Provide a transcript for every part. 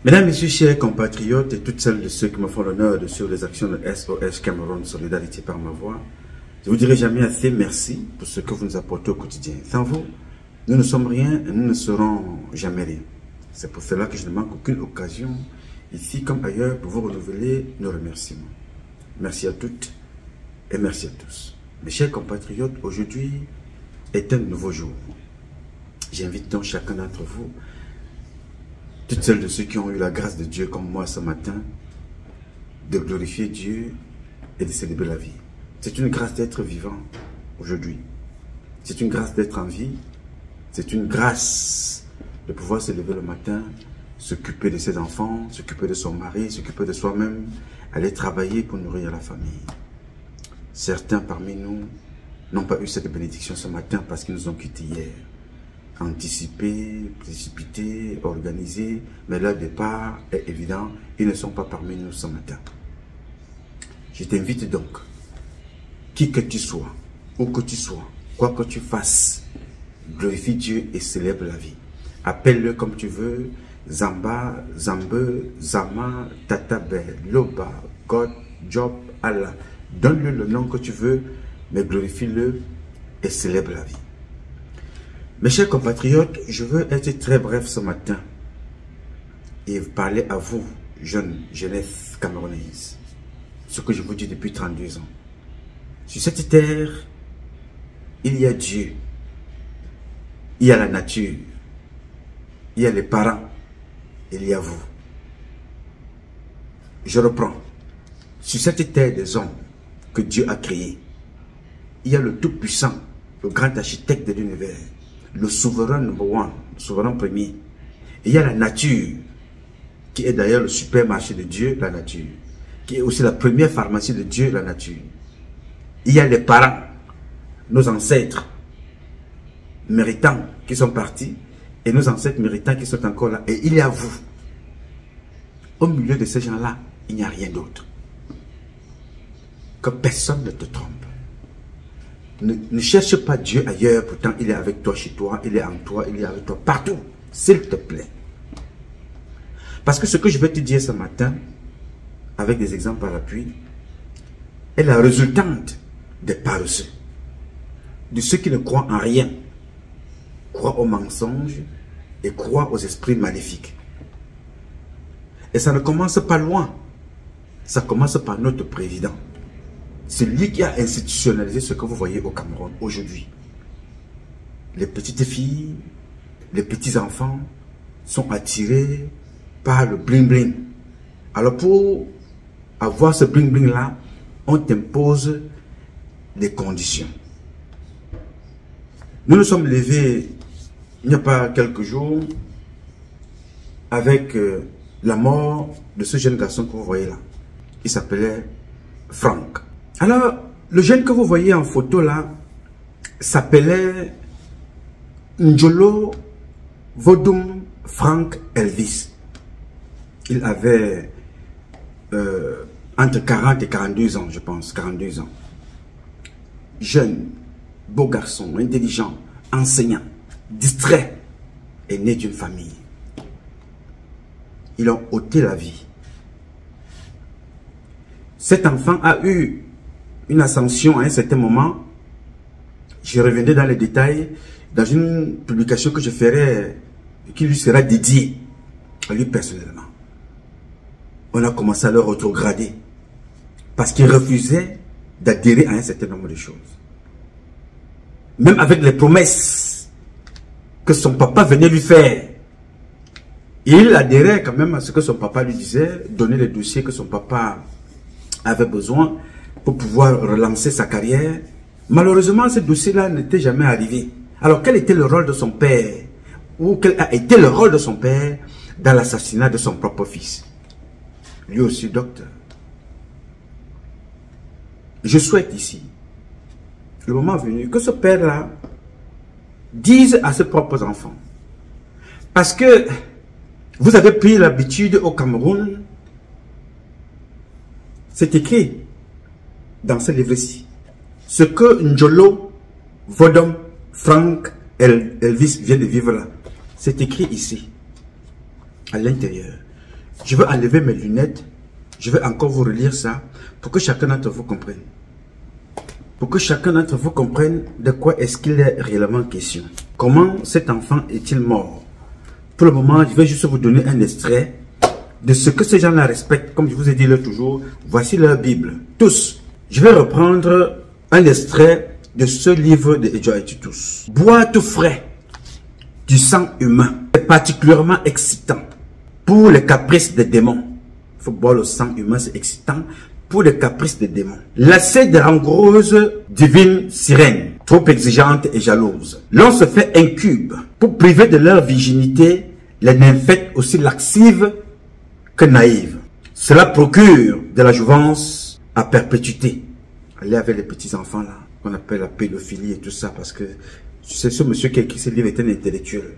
Mesdames, Messieurs, chers compatriotes et toutes celles de ceux qui me font l'honneur de suivre les actions de SOS Cameroun Solidarité par ma voix, je vous dirai jamais assez merci pour ce que vous nous apportez au quotidien. Sans vous, nous ne sommes rien et nous ne serons jamais rien. C'est pour cela que je ne manque aucune occasion, ici comme ailleurs, pour vous renouveler nos remerciements. Merci à toutes et merci à tous. Mes chers compatriotes, aujourd'hui est un nouveau jour. J'invite donc chacun d'entre vous, toutes celles de ceux qui ont eu la grâce de Dieu comme moi ce matin, de glorifier Dieu et de célébrer la vie. C'est une grâce d'être vivant aujourd'hui. C'est une grâce d'être en vie. C'est une grâce de pouvoir se lever le matin, s'occuper de ses enfants, s'occuper de son mari, s'occuper de soi-même, aller travailler pour nourrir la famille. Certains parmi nous n'ont pas eu cette bénédiction ce matin parce qu'ils nous ont quittés hier. Anticipés, précipités, organisés, mais leur départ est évident, ils ne sont pas parmi nous ce matin. Je t'invite donc, qui que tu sois, où que tu sois, quoi que tu fasses, glorifie Dieu et célèbre la vie. Appelle-le comme tu veux, Zamba, Zambe, Zama, Tatabe, Loba, God, Job, Allah. Donne-le le nom que tu veux, mais glorifie-le et célèbre la vie. Mes chers compatriotes, je veux être très bref ce matin et parler à vous, jeunes, jeunesse camerounaise, ce que je vous dis depuis 32 ans. Sur cette terre, il y a Dieu, il y a la nature, il y a les parents, il y a vous. Je reprends. Sur cette terre des hommes que Dieu a créée, il y a le Tout-Puissant, le grand architecte de l'univers, le souverain number one, le souverain premier. Et il y a la nature, qui est d'ailleurs le supermarché de Dieu, la nature, qui est aussi la première pharmacie de Dieu, la nature. Il y a les parents, nos ancêtres méritants qui sont partis, et nos ancêtres méritants qui sont encore là. Et il y a vous. Au milieu de ces gens-là, il n'y a rien d'autre. Que personne ne te trompe. Ne cherche pas Dieu ailleurs, pourtant il est avec toi chez toi, il est en toi, il est avec toi partout, s'il te plaît. Parce que ce que je vais te dire ce matin, avec des exemples à l'appui, est la résultante des paresseux, de ceux qui ne croient en rien, croient aux mensonges et croient aux esprits maléfiques. Et ça ne commence pas loin, ça commence par notre président. C'est lui qui a institutionnalisé ce que vous voyez au Cameroun aujourd'hui. Les petites filles, les petits enfants sont attirés par le bling bling. Alors pour avoir ce bling bling là, on t'impose des conditions. Nous nous sommes levés il n'y a pas quelques jours avec la mort de ce jeune garçon que vous voyez là. Il s'appelait Franck. Alors, le jeune que vous voyez en photo là s'appelait Njolo Vodum Frank Elvis. Il avait entre 40 et 42 ans, je pense, 42 ans. Jeune, beau garçon, intelligent, enseignant, distrait, et né d'une famille. Ils ont ôté la vie. Cet enfant a eu une ascension à un certain moment. Je reviendrai dans les détails dans une publication que je ferai qui lui sera dédiée à lui personnellement. On a commencé à le rétrograder parce qu'il refusait d'adhérer à un certain nombre de choses. Même avec les promesses que son papa venait lui faire. Il adhérait quand même à ce que son papa lui disait, donner les dossiers que son papa avait besoin pour pouvoir relancer sa carrière. Malheureusement, ce dossier-là n'était jamais arrivé. Alors, quel était le rôle de son père? Ou quel a été le rôle de son père dans l'assassinat de son propre fils? Lui aussi, docteur. Je souhaite ici, le moment venu, que ce père-là dise à ses propres enfants. Parce que vous avez pris l'habitude au Cameroun, c'est écrit dans ce livre-ci. Ce que Njolo Vodum Frank Elvis vient de vivre là, c'est écrit ici, à l'intérieur. Je veux enlever mes lunettes. Je vais encore vous relire ça pour que chacun d'entre vous comprenne. Pour que chacun d'entre vous comprenne de quoi est-ce qu'il est réellement question. Comment cet enfant est-il mort? Pour le moment, je vais juste vous donner un extrait de ce que ces gens-là respectent. Comme je vous ai dit là toujours, voici leur Bible. Tous. Je vais reprendre un extrait de ce livre de Edouard Titus. Boire tout frais du sang humain est particulièrement excitant pour les caprices des démons. Il faut boire le sang humain, c'est excitant pour les caprices des démons. Lasser des langoureuses divines sirènes, trop exigeantes et jalouses. L'on se fait incube pour priver de leur virginité les nymphètes aussi laxives que naïves. Cela procure de la jouvence à perpétuité. Allez avec les petits enfants là, qu'on appelle la pédophilie et tout ça, parce que c'est ce monsieur qui a écrit ce livre est un intellectuel.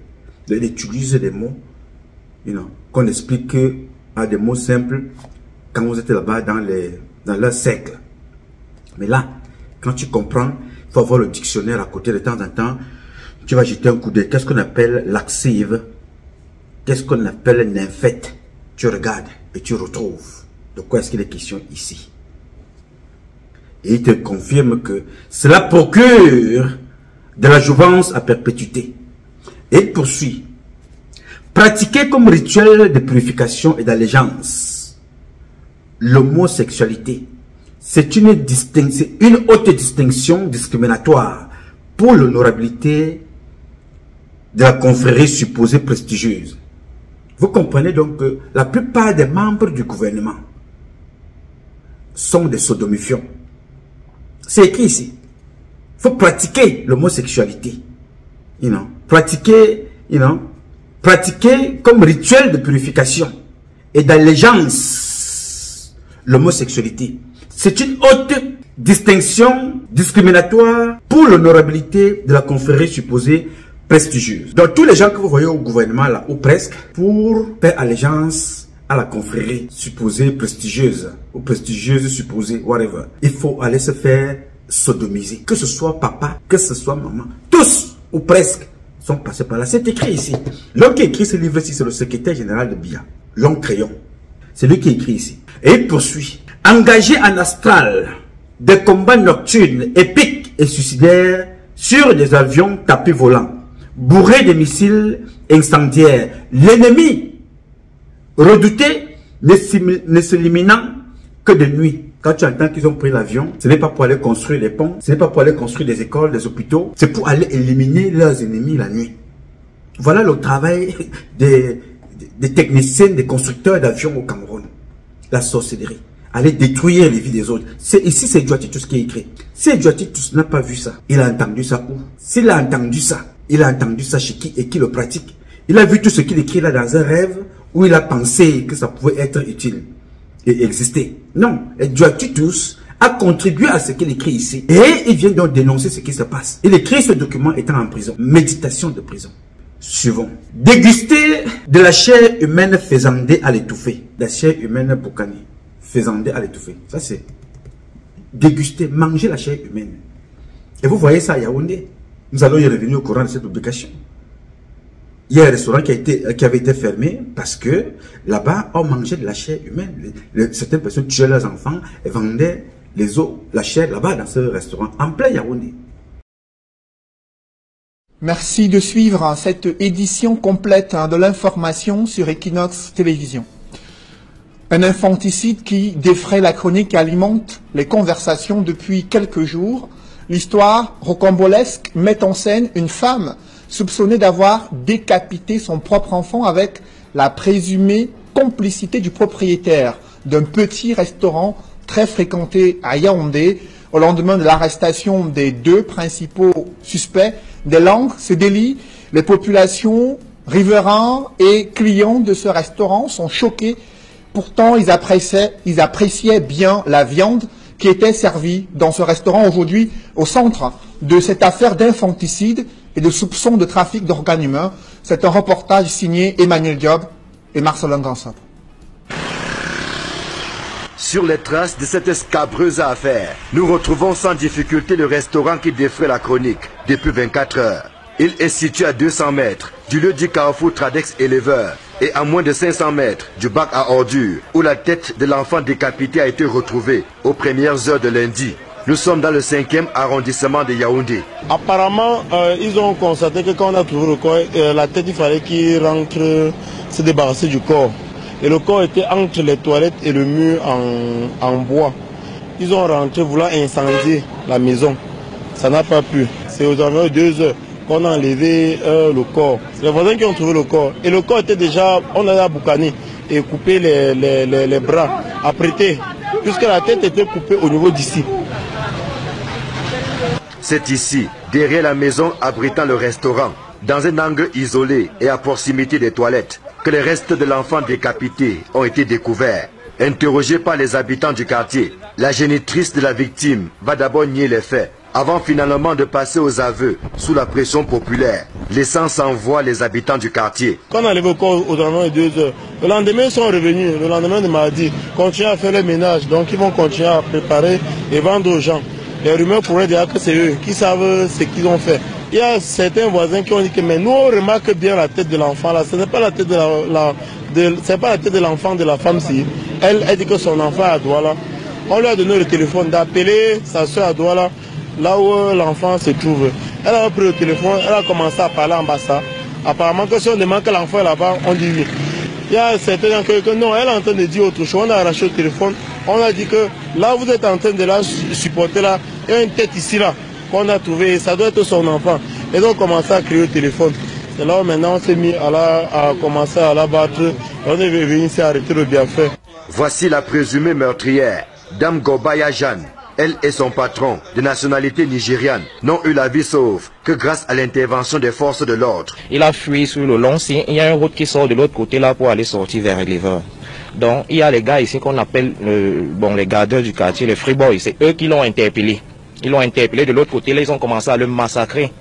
Il utilise des mots, qu'on explique à des mots simples quand vous êtes là-bas dans leur cercle. Mais là, quand tu comprends, il faut avoir le dictionnaire à côté de temps en temps. Tu vas jeter un coup d'œil. Qu'est-ce qu'on appelle laxive? Qu'est-ce qu'on appelle nymphète? Tu regardes et tu retrouves de quoi est-ce qu'il est question ici. Et il te confirme que cela procure de la jouvence à perpétuité. Et il poursuit. Pratiquer comme rituel de purification et d'allégeance l'homosexualité, c'est une haute distinction discriminatoire pour l'honorabilité de la confrérie supposée prestigieuse. Vous comprenez donc que la plupart des membres du gouvernement sont des sodomifiants. C'est écrit ici. Il faut pratiquer l'homosexualité. Pratiquer comme rituel de purification et d'allégeance l'homosexualité. C'est une haute distinction discriminatoire pour l'honorabilité de la confrérie supposée prestigieuse. Donc tous les gens que vous voyez au gouvernement là, ou presque, pour faire allégeance à la confrérie supposée prestigieuse, ou prestigieuse supposée, whatever, il faut aller se faire sodomiser. Que ce soit papa, que ce soit maman, tous ou presque sont passés par là. C'est écrit ici. L'homme qui écrit ce livre-ci, c'est le secrétaire général de BIA, l'homme crayon. C'est lui qui écrit ici. Et il poursuit. Engagé en astral des combats nocturnes, épiques et suicidaires sur des avions tapis volants, bourrés de missiles incendiaires. L'ennemi redouté ne s'éliminant que de nuit. Quand tu entends qu'ils ont pris l'avion, ce n'est pas pour aller construire des ponts, ce n'est pas pour aller construire des écoles, des hôpitaux, c'est pour aller éliminer leurs ennemis la nuit. Voilà le travail des techniciens, des constructeurs d'avions au Cameroun. La sorcellerie. Aller détruire les vies des autres. Ici, c'est Edouard Titus qui est écrit. Si Edouard Titus n'a pas vu ça, il a entendu ça où? S'il a entendu ça, il a entendu ça chez qui et qui le pratique? Il a vu tout ce qu'il écrit là dans un rêve où il a pensé que ça pouvait être utile et exister. Non, Edouard Titus a contribué à ce qu'il écrit ici. Et il vient donc dénoncer ce qui se passe. Il écrit ce document étant en prison. Méditation de prison. Suivons. Déguster de la chair humaine faisandée à l'étouffer. La chair humaine boucani. Faisandée à l'étouffer. Ça c'est déguster, manger la chair humaine. Et vous voyez ça à Yaoundé. Nous allons y revenir au courant de cette publication. Il y a un restaurant qui avait été fermé parce que là-bas, on mangeait de la chair humaine. Certaines personnes tuaient leurs enfants et vendaient les os, la chair là-bas dans ce restaurant, en plein Yaoundé. Merci de suivre cette édition complète de l'information sur Equinox Télévision. Un infanticide qui défraie la chronique et alimente les conversations depuis quelques jours. L'histoire rocambolesque met en scène une femme soupçonnée d'avoir décapité son propre enfant avec la présumée complicité du propriétaire d'un petit restaurant très fréquenté à Yaoundé au lendemain de l'arrestation des deux principaux suspects. Des langues se délient, les populations, riverains et clients de ce restaurant sont choqués. Pourtant, ils appréciaient bien la viande qui était servie dans ce restaurant aujourd'hui au centre de cette affaire d'infanticide et de soupçons de trafic d'organes humains. C'est un reportage signé Emmanuel Diop et Marcelin Gansop. Sur les traces de cette scabreuse affaire, nous retrouvons sans difficulté le restaurant qui défraie la chronique depuis 24 heures. Il est situé à 200 mètres du lieu du carrefour Tradex Éleveur, et à moins de 500 mètres du bac à ordures où la tête de l'enfant décapité a été retrouvée aux premières heures de lundi. Nous sommes dans le 5e arrondissement de Yaoundé. Apparemment, ils ont constaté que quand on a trouvé le corps, la tête, il fallait qu'il rentre se débarrasser du corps. Et le corps était entre les toilettes et le mur en bois. Ils ont rentré voulant incendier la maison. Ça n'a pas pu. C'est aux environs de 2 heures qu'on a enlevé le corps. C'est les voisins qui ont trouvé le corps. Et le corps était déjà, on a boucané et coupé les bras, apprêté, puisque la tête était coupée au niveau d'ici. C'est ici, derrière la maison abritant le restaurant, dans un angle isolé et à proximité des toilettes, que les restes de l'enfant décapité ont été découverts. Interrogée par les habitants du quartier, la génitrice de la victime va d'abord nier les faits, avant finalement de passer aux aveux sous la pression populaire, laissant sans voix les habitants du quartier. Quand on a levé le corps aux environs de 2 heures, le lendemain ils sont revenus, le lendemain de mardi, continuent à faire le ménage, donc ils vont continuer à préparer et vendre aux gens. Les rumeurs pourraient dire que c'est eux qui savent ce qu'ils ont fait. Il y a certains voisins qui ont dit que mais nous on remarque bien la tête de l'enfant là, ce n'est pas la tête de l'enfant de la femme si. Elle dit que son enfant est à Douala. On lui a donné le téléphone d'appeler sa soeur à Douala, là où l'enfant se trouve. Elle a pris le téléphone, elle a commencé à parler en bassa. Apparemment que si on demande que l'enfant est là-bas, on dit oui. Il y a certains gens que non, elle est en train de dire autre chose. On a arraché le téléphone. On a dit que là, vous êtes en train de la supporter là. Il y a une tête ici là qu'on a trouvé. Ça doit être son enfant. Et donc, on a commencé à crier au téléphone. C'est là où maintenant on s'est mis à commencer à la battre. On est venu ici arrêter le bienfait. Voici la présumée meurtrière, Dame Gobaya Jeanne. Elle et son patron, de nationalité nigériane, n'ont eu la vie sauve que grâce à l'intervention des forces de l'ordre. Il a fui sur le long signe. Il y a une route qui sort de l'autre côté là pour aller sortir vers River. Donc il y a les gars ici qu'on appelle les gardeurs du quartier, les free boys. C'est eux qui l'ont interpellé. Ils l'ont interpellé de l'autre côté là, ils ont commencé à le massacrer.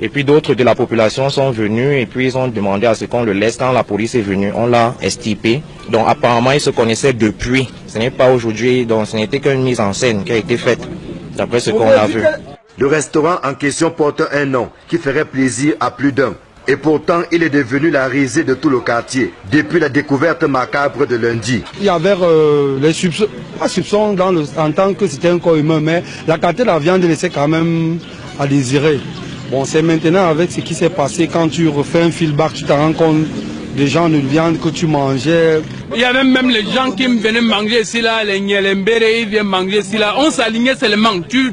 Et puis d'autres de la population sont venus et puis ils ont demandé à ce qu'on le laisse. Quand la police est venue, on l'a extirpé. Donc apparemment ils se connaissaient depuis. Ce n'est pas aujourd'hui, donc ce n'était qu'une mise en scène qui a été faite, d'après ce qu'on a vu. Le restaurant en question porte un nom qui ferait plaisir à plus d'un. Et pourtant, il est devenu la risée de tout le quartier, depuis la découverte macabre de lundi. Il y avait les soupçons en tant que c'était un corps humain, mais la qualité de la viande laissait quand même à désirer. Bon, c'est maintenant avec ce qui s'est passé, quand tu refais un feedback, tu te rends compte des gens de viande que tu mangeais. Il y avait même les gens qui venaient manger ici là, les Nyelembere, ils viennent manger ici là. On s'alignait seulement. Tu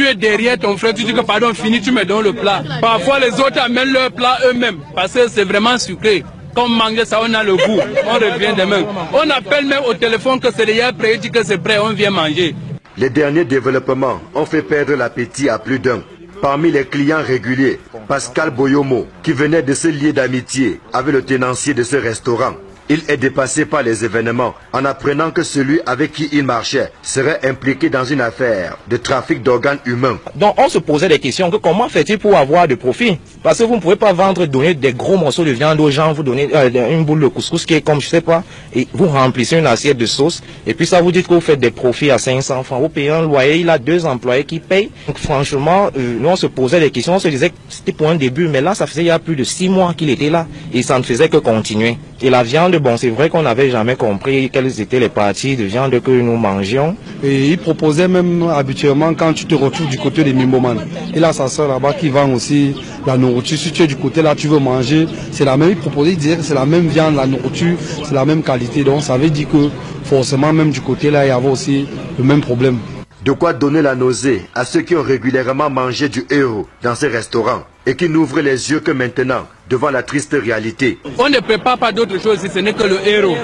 es derrière ton frère, tu dis que pardon, fini, tu me donnes le plat. Parfois les autres amènent leur plat eux-mêmes, parce que c'est vraiment sucré. Quand on mange ça, on a le goût, on revient demain. On appelle même au téléphone que c'est déjà prêt, dit que c'est prêt, on vient manger. Les derniers développements ont fait perdre l'appétit à plus d'un. Parmi les clients réguliers, Pascal Boyomo, qui venait de se lier d'amitié avec le tenancier de ce restaurant. Il est dépassé par les événements en apprenant que celui avec qui il marchait serait impliqué dans une affaire de trafic d'organes humains. Donc on se posait des questions, que comment fait-il pour avoir de profit? Parce que vous ne pouvez pas donner des gros morceaux de viande aux gens, vous donnez une boule de couscous qui est comme je sais pas, et vous remplissez une assiette de sauce, et puis ça vous dit que vous faites des profits à 500 francs, vous payez un loyer, il a 2 employés qui payent. Donc franchement, nous on se posait des questions, on se disait que c'était pour un début, mais là ça faisait il y a plus de 6 mois qu'il était là, et ça ne faisait que continuer. Et la viande, bon, c'est vrai qu'on n'avait jamais compris quelles étaient les parties de viande que nous mangions. Et il proposait même habituellement quand tu te retrouves du côté des Mimoman. Il a sa soeur là-bas qui vend aussi la nourriture. Si tu es du côté là, tu veux manger, c'est la même. Il proposait, il disait que c'est la même viande, la nourriture, c'est la même qualité. Donc ça veut dire que forcément même du côté là, il y avait aussi le même problème. De quoi donner la nausée à ceux qui ont régulièrement mangé du héros dans ces restaurants et qui n'ouvrent les yeux que maintenant devant la triste réalité. On ne prépare pas d'autre chose si ce n'est que le héros.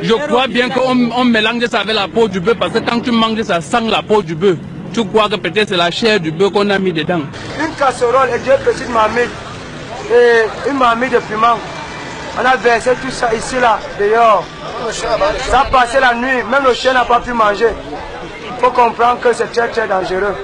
Je crois bien qu'on mélange ça avec la peau du bœuf parce que quand tu manges ça sent la peau du bœuf. Tu crois que peut-être c'est la chair du bœuf qu'on a mis dedans. Une casserole et 2 petites marmites et une marmite de piment. On a versé tout ça ici là, dehors. Ça a passé la nuit, même le chien n'a pas pu manger. Il faut comprendre que c'est très très dangereux.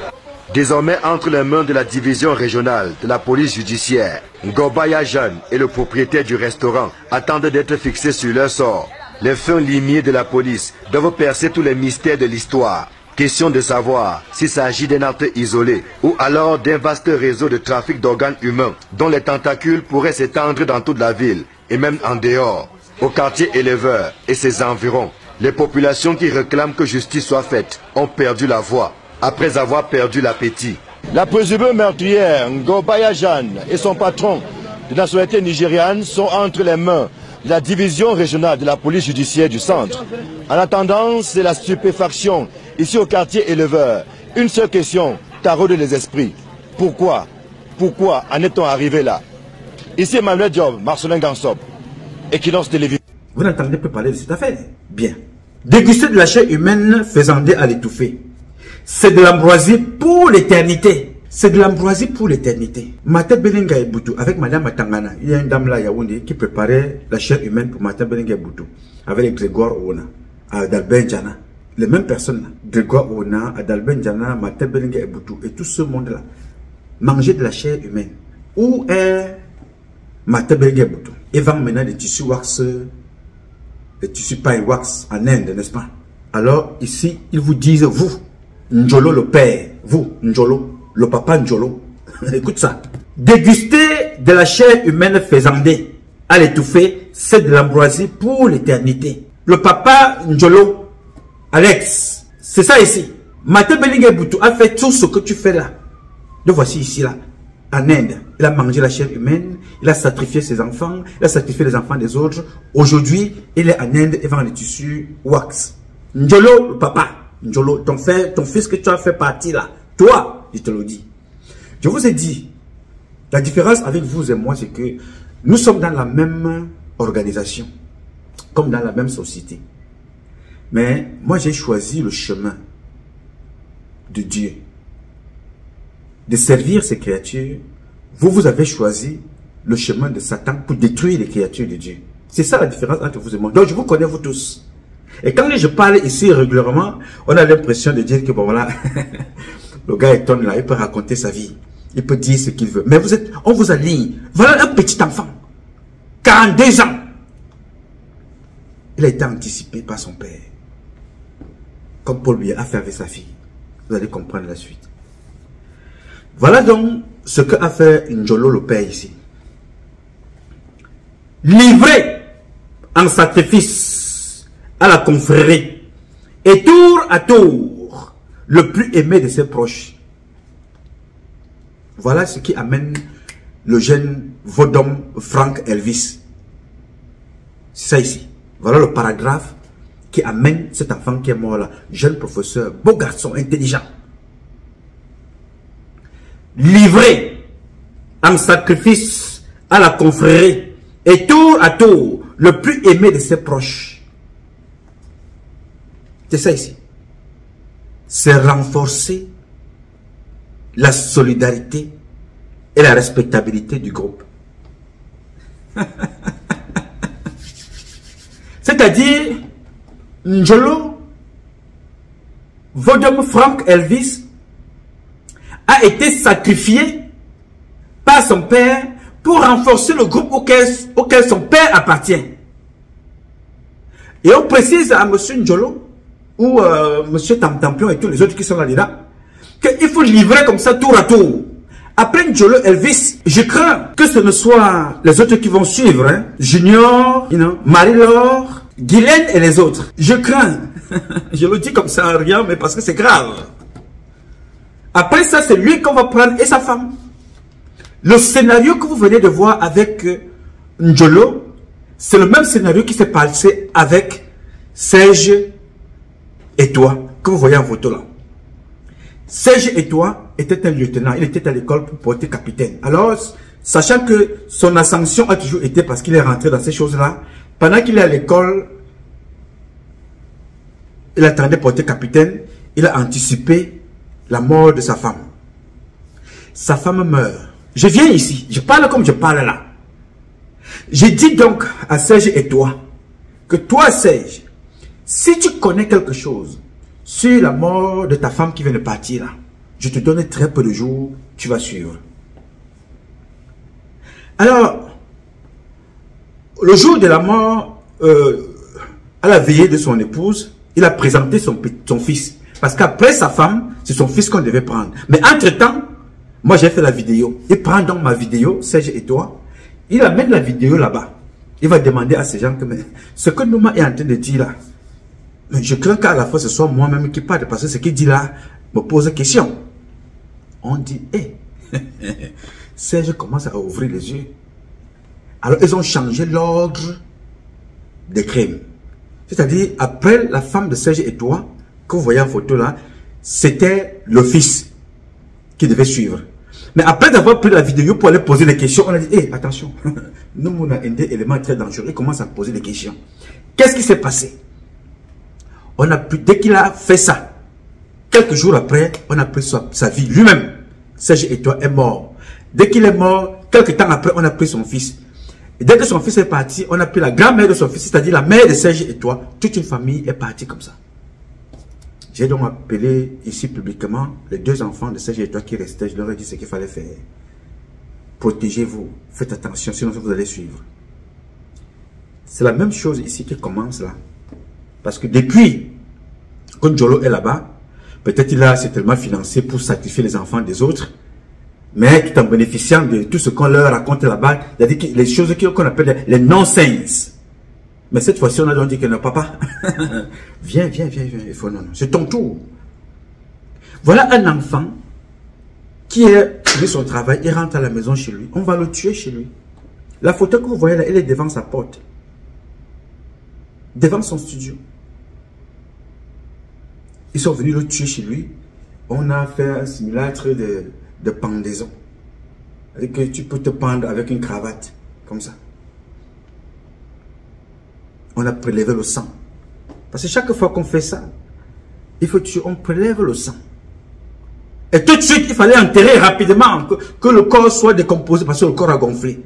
Désormais entre les mains de la division régionale de la police judiciaire, Gobaya Jeanne et le propriétaire du restaurant attendent d'être fixés sur leur sort. Les fins limiers de la police doivent percer tous les mystères de l'histoire. Question de savoir s'il s'agit d'un acte isolé ou alors d'un vaste réseau de trafic d'organes humains dont les tentacules pourraient s'étendre dans toute la ville et même en dehors. Au quartier éleveur et ses environs, les populations qui réclament que justice soit faite ont perdu la voix après avoir perdu l'appétit. La présumée meurtrière Ngobaya Jeanne et son patron de nationalité nigériane sont entre les mains de la division régionale de la police judiciaire du centre. En attendant, c'est la stupéfaction ici au quartier éleveur. Une seule question taraude les esprits. Pourquoi en est-on arrivé là? Ici Emmanuel Diop, Marcelin Gansop, Equinox Télévision. Vous n'entendez pas parler de cette affaire? Bien. Déguster de la chair humaine faisandée à l'étouffer. C'est de l'ambroisie pour l'éternité. C'est de l'ambroisie pour l'éternité. Mata Belenga et Boutou, avec Madame Matangana, il y a une dame là à Yaoundé qui préparait la chair humaine pour Mata Belenga et Boutou, avec les Grégoire Ouna, Adalben Djana. Les mêmes personnes là, Grégoire Ouna, Adalben Djana, Mata Belenga et Boutou, et tout ce monde-là, manger de la chair humaine. Où est Mata Belenga et Boutou? Ils vendent maintenant des tissus wax, des tissus paille wax en Inde, n'est-ce pas? Alors ici, ils vous disent, vous, Njolo le père, vous, Njolo, le papa Njolo, écoute ça. Déguster de la chair humaine faisandée à l'étouffer, c'est de l'ambroisie pour l'éternité. Le papa Njolo, Alex, c'est ça ici. Mata Belenga Boutou a fait tout ce que tu fais là. Le voici ici là, en Inde. Il a mangé la chair humaine, il a sacrifié ses enfants, il a sacrifié les enfants des autres. Aujourd'hui, il est en Inde et vend les tissus wax. Njolo, le papa, Njolo, ton fils que tu as fait partie là, toi, je te le dis. Je vous ai dit, la différence avec vous et moi, c'est que nous sommes dans la même organisation, comme dans la même société. Mais moi, j'ai choisi le chemin de Dieu, de servir ces créatures. Vous, vous avez choisi le chemin de Satan pour détruire les créatures de Dieu. C'est ça la différence entre vous et moi. Donc, je vous connais vous tous. Et quand je parle ici régulièrement, on a l'impression de dire que bon voilà, le gars est là, il peut raconter sa vie. Il peut dire ce qu'il veut. Mais vous êtes, on vous aligne. Voilà un petit enfant. 42 ans. Il a été anticipé par son père. Comme Paul lui a fait avec sa fille. Vous allez comprendre la suite. Voilà donc ce qu'a fait Njolo le père ici. Livré en sacrifice à la confrérie et tour à tour le plus aimé de ses proches. Voilà ce qui amène le jeune Vodom Frank Elvis. C'est ça ici. Voilà le paragraphe qui amène cet enfant qui est mort là. Jeune professeur, beau garçon, intelligent. Livré en sacrifice à la confrérie et tour à tour le plus aimé de ses proches. C'est ça ici. C'est renforcer la solidarité et la respectabilité du groupe. C'est-à-dire, Njolo Vodom Frank Elvis a été sacrifié par son père pour renforcer le groupe auquel son père appartient. Et on précise à M. Njolo ou M. Tamtampion et tous les autres qui sont là-dedans qu'il faut livrer comme ça tour à tour. Après Njolo Elvis, je crains que ce ne soit les autres qui vont suivre, hein? Junior, Marie-Laure, Guylaine et les autres. Je crains. Je le dis comme ça, rien, mais parce que c'est grave. Après ça, c'est lui qu'on va prendre et sa femme. Le scénario que vous venez de voir avec Njolo, c'est le même scénario qui s'est passé avec Serge et toi, que vous voyez en photo là. Serge et toi était un lieutenant, il était à l'école pour porter capitaine. Alors, sachant que son ascension a toujours été parce qu'il est rentré dans ces choses-là, pendant qu'il est à l'école, il attendait porter capitaine, il a anticipé la mort de sa femme. Sa femme meurt. Je viens ici, je parle comme je parle là. Je dis donc à Serge et toi, que toi Serge, si tu connais quelque chose sur la mort de ta femme qui vient de partir là, je te donne très peu de jours, tu vas suivre. Alors, le jour de la mort, à la veillée de son épouse, il a présenté son fils. Parce qu'après sa femme, c'est son fils qu'on devait prendre. Mais entre-temps, moi j'ai fait la vidéo. Il prend donc ma vidéo, Serge et toi. Il amène la vidéo là-bas. Il va demander à ces gens que, mais ce que Nouma est en train de dire là, mais je crains qu'à la fois ce soit moi-même qui parle, parce que ce qu'il dit là me pose question. On dit, hé, Serge commence à ouvrir les yeux. Alors ils ont changé l'ordre des crimes. C'est-à-dire, après la femme de Serge et toi, que vous voyez en photo là, c'était le fils qui devait suivre. Mais après avoir pris la vidéo pour aller poser des questions, on a dit, hé, attention, nous, on a un élément très dangereux. Il commence à poser des questions. Qu'est-ce qui s'est passé? On a pu, dès qu'il a fait ça, quelques jours après, on a pris sa vie. Lui-même, Serge et toi, est mort. Dès qu'il est mort, quelques temps après, on a pris son fils. Et dès que son fils est parti, on a pris la grand-mère de son fils, c'est-à-dire la mère de Serge et toi. Toute une famille est partie comme ça. J'ai donc appelé ici publiquement les 2 enfants de Serge et toi qui restaient. Je leur ai dit ce qu'il fallait faire. Protégez-vous, faites attention, sinon vous allez suivre. C'est la même chose ici qui commence là. Parce que depuis que Jolo est là-bas, peut-être il a certainement financé pour sacrifier les enfants des autres, mais tout en bénéficiant de tout ce qu'on leur raconte là-bas, il y a dit les choses qu'on appelle les non-sense. Mais cette fois-ci, on a donc dit que non, papa, viens, il faut non, c'est ton tour. Voilà un enfant qui est de son travail, il rentre à la maison chez lui, on va le tuer chez lui. La photo que vous voyez là, elle est devant sa porte, devant son studio. Ils sont venus le tuer chez lui. On a fait un simulacre de pendaison. C'est-à-dire que tu peux te pendre avec une cravate, comme ça. On a prélevé le sang. Parce que chaque fois qu'on fait ça, il faut tuer, on prélève le sang. Et tout de suite, il fallait enterrer rapidement, que le corps soit décomposé, parce que le corps a gonflé.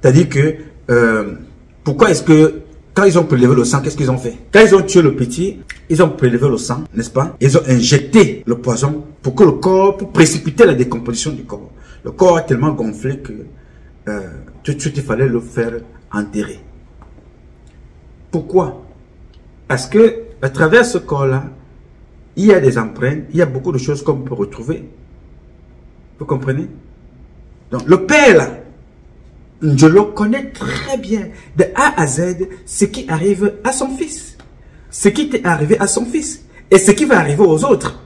C'est-à-dire que, pourquoi est-ce que, quand ils ont prélevé le sang, qu'est-ce qu'ils ont fait? Quand ils ont tué le petit, ils ont prélevé le sang, n'est-ce pas? Ils ont injecté le poison pour que le corps, pour précipiter la décomposition du corps. Le corps a tellement gonflé que tout de suite il fallait le faire enterrer. Pourquoi? Parce que à travers ce corps-là, il y a des empreintes, il y a beaucoup de choses qu'on peut retrouver. Vous comprenez? Donc le père là, je le connais très bien, de A à Z, ce qui arrive à son fils. Ce qui est arrivé à son fils. Et ce qui va arriver aux autres.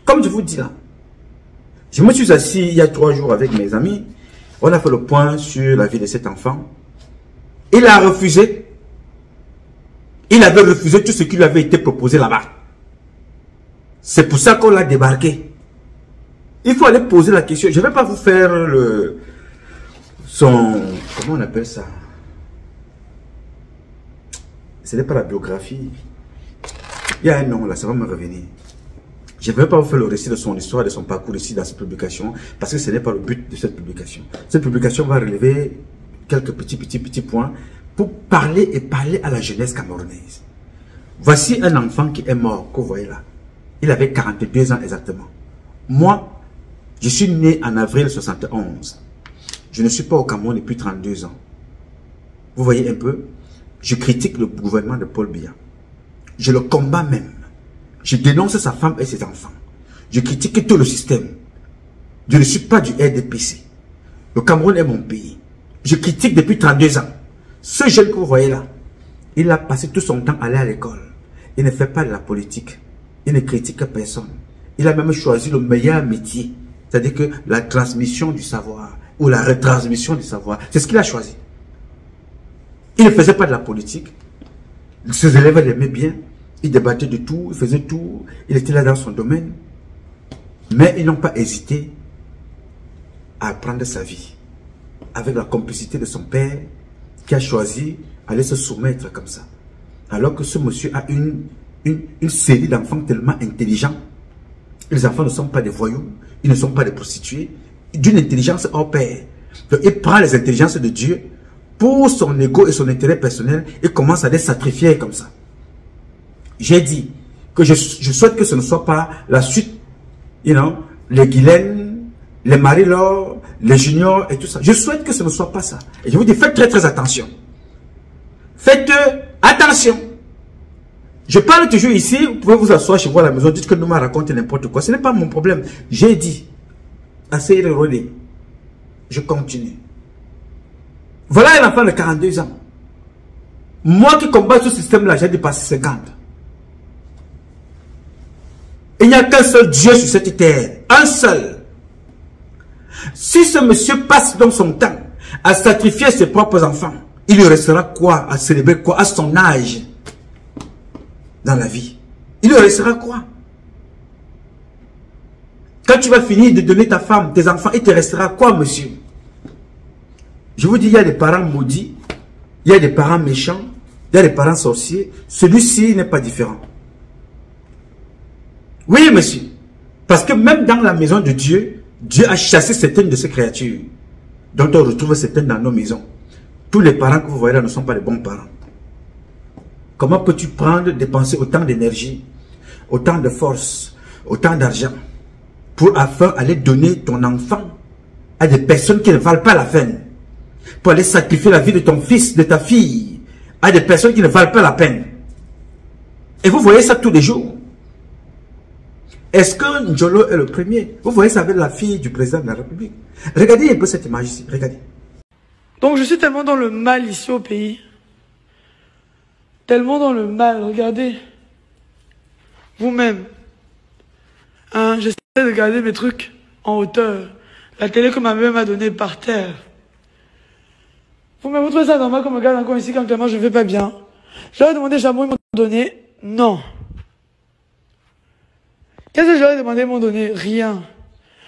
Comme je vous dis là, je me suis assis il y a 3 jours avec mes amis. On a fait le point sur la vie de cet enfant. Il a refusé. Il avait refusé tout ce qui lui avait été proposé là-bas. C'est pour ça qu'on l'a débarqué. Il faut aller poser la question. Je ne vais pas vous faire comment on appelle ça? Ce n'est pas la biographie. Il y a un nom là, ça va me revenir. Je ne vais pas vous faire le récit de son histoire, de son parcours ici dans cette publication, parce que ce n'est pas le but de cette publication. Cette publication va relever quelques petits points pour parler à la jeunesse camerounaise. Voici un enfant qui est mort, que vous voyez là. Il avait 42 ans exactement. Moi, je suis né en avril 71. Je ne suis pas au Cameroun depuis 32 ans. Vous voyez un peu? Je critique le gouvernement de Paul Biya. Je le combats même. Je dénonce sa femme et ses enfants. Je critique tout le système. Je ne suis pas du RDPC. Le Cameroun est mon pays. Je critique depuis 32 ans. Ce jeune que vous voyez là, il a passé tout son temps à aller à l'école. Il ne fait pas de la politique. Il ne critique personne. Il a même choisi le meilleur métier. C'est-à-dire que la transmission du savoir ou la retransmission du savoir. C'est ce qu'il a choisi. Il ne faisait pas de la politique. Ses élèves l'aimaient bien. Il débattait de tout. Il faisait tout. Il était là dans son domaine. Mais ils n'ont pas hésité à prendre sa vie. Avec la complicité de son père qui a choisi d'aller se soumettre comme ça. Alors que ce monsieur a une série d'enfants tellement intelligents. Les enfants ne sont pas des voyous. Ils ne sont pas des prostituées. D'une intelligence hors pair. Donc il prend les intelligences de Dieu pour son ego et son intérêt personnel et commence à les sacrifier comme ça. J'ai dit que je souhaite que ce ne soit pas la suite, les Guylaine, les Marie-Laure, les Juniors et tout ça. Je souhaite que ce ne soit pas ça. Et je vous dis, faites très attention. Faites attention. Je parle toujours ici, vous pouvez vous asseoir chez vous à la maison, dites que nous m'a raconté n'importe quoi. Ce n'est pas mon problème. J'ai dit, assez erroné. Je continue. Voilà un enfant de 42 ans. Moi qui combats ce système-là, j'ai dépassé 50. Il n'y a qu'un seul Dieu sur cette terre. Un seul. Si ce monsieur passe donc son temps à sacrifier ses propres enfants, il lui restera quoi? À célébrer quoi? À son âge dans la vie. Il lui restera quoi? Quand tu vas finir de donner ta femme, tes enfants, il te restera quoi, monsieur? Je vous dis, il y a des parents maudits, il y a des parents méchants, il y a des parents sorciers. Celui-ci n'est pas différent. Oui, monsieur. Parce que même dans la maison de Dieu, Dieu a chassé certaines de ses créatures, dont on retrouve certaines dans nos maisons. Tous les parents que vous voyez là ne sont pas les bons parents. Comment peux-tu prendre, dépenser autant d'énergie, autant de force, autant d'argent, pour afin aller donner ton enfant à des personnes qui ne valent pas la peine, pour aller sacrifier la vie de ton fils, de ta fille, à des personnes qui ne valent pas la peine. Et vous voyez ça tous les jours. Est-ce que Njolo est le premier? Vous voyez ça avec la fille du président de la République. Regardez un peu cette image ici, regardez. Donc je suis tellement dans le mal ici au pays. Tellement dans le mal, regardez. Vous-même. Hein, j'essaie de garder mes trucs en hauteur. La télé que ma mère m'a donnée par terre. Vous-même, vous trouvez ça normal qu'on me regarde encore ici quand clairement je ne vais pas bien? Je leur ai demandé jamais, ils m'ont donné. Non. Qu'est-ce que je leur ai demandé, ils m'ont donné? Rien.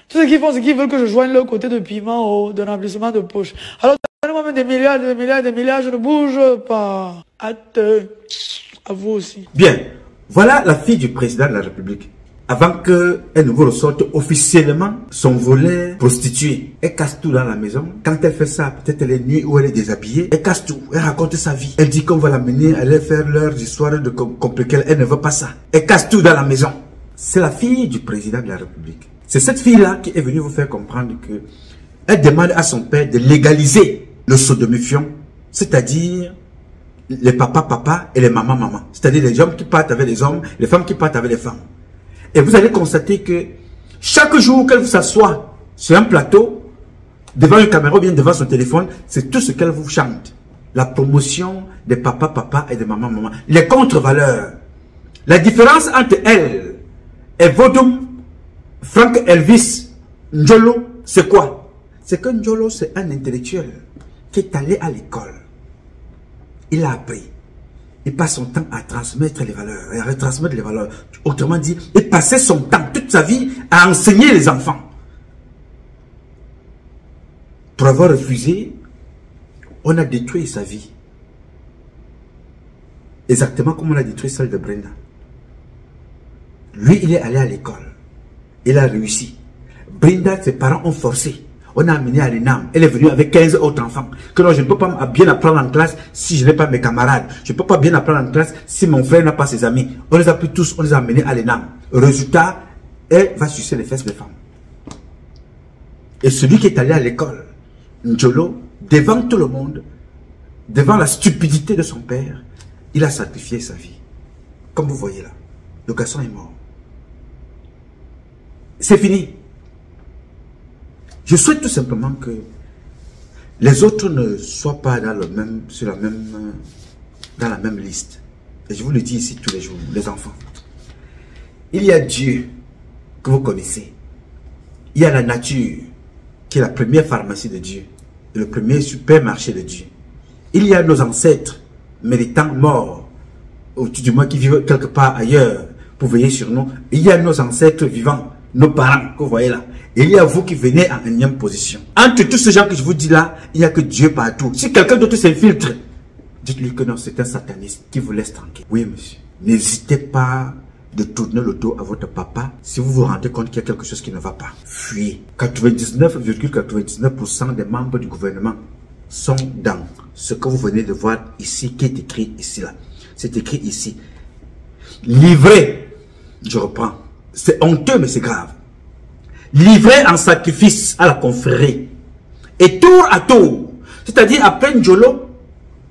Tout ce qu'ils font, c'est qu'ils veulent que je joigne leur côté de piment de remplissement de poche. Alors, donnez-moi même des milliards, je ne bouge pas. À vous aussi. Bien, voilà la fille du président de la République. Avant qu'elle ne vous ressorte officiellement son volet prostitué. Elle casse tout dans la maison. Quand elle fait ça, peut-être elle est nue ou elle est déshabillée. Elle casse tout. Elle raconte sa vie. Elle dit qu'on va l'amener à aller faire leur histoire de compliquer. Elle ne veut pas ça. Elle casse tout dans la maison. C'est la fille du président de la République. C'est cette fille-là qui est venue vous faire comprendre que elle demande à son père de légaliser le sodomifion, c'est-à-dire les papas et les mamans. C'est-à-dire les hommes qui partent avec les hommes, les femmes qui partent avec les femmes. Et vous allez constater que chaque jour qu'elle s'assoit sur un plateau, devant une caméra ou bien devant son téléphone, c'est tout ce qu'elle vous chante. La promotion des papas et des mamans. Les contre-valeurs. La différence entre elle et Vodum, Frank Elvis, Njolo, c'est quoi? C'est que Njolo, c'est un intellectuel qui est allé à l'école. Il a appris. Il passe son temps à transmettre les valeurs, et à retransmettre les valeurs. Autrement dit, il passait son temps, toute sa vie, à enseigner les enfants. Pour avoir refusé, on a détruit sa vie. Exactement comme on a détruit celle de Brenda. Lui, il est allé à l'école. Il a réussi. Brenda, ses parents ont forcé. On a amené à l'ENAM. Elle est venue avec 15 autres enfants. Que non, je ne peux pas bien apprendre en classe si je n'ai pas mes camarades. Je ne peux pas bien apprendre en classe si mon frère n'a pas ses amis. On les a pris tous, on les a amenés à l'ENAM. Résultat, elle va sucer les fesses des femmes. Et celui qui est allé à l'école, Njolo, devant tout le monde, devant la stupidité de son père, il a sacrifié sa vie. Comme vous voyez là, le garçon est mort. C'est fini. Je souhaite tout simplement que les autres ne soient pas dans la même liste. Et je vous le dis ici tous les jours, les enfants. Il y a Dieu que vous connaissez. Il y a la nature qui est la première pharmacie de Dieu, et le premier supermarché de Dieu. Il y a nos ancêtres méritants morts, ou du moins qui vivent quelque part ailleurs pour veiller sur nous. Il y a nos ancêtres vivants, nos parents que vous voyez là. Et il y a vous qui venez en énième position. Entre tous ces gens que je vous dis là, il n'y a que Dieu partout. Si quelqu'un d'autre s'infiltre, dites-lui que non, c'est un sataniste qui vous laisse tranquille. Oui, monsieur. N'hésitez pas de tourner le dos à votre papa si vous vous rendez compte qu'il y a quelque chose qui ne va pas. Fuyez. 99,99% des membres du gouvernement sont dans ce que vous venez de voir ici, qui est écrit ici là. C'est écrit ici. Livré, je reprends. C'est honteux, mais c'est grave. Livré en sacrifice à la confrérie. Et tour à tour. C'est-à-dire, après Njolo,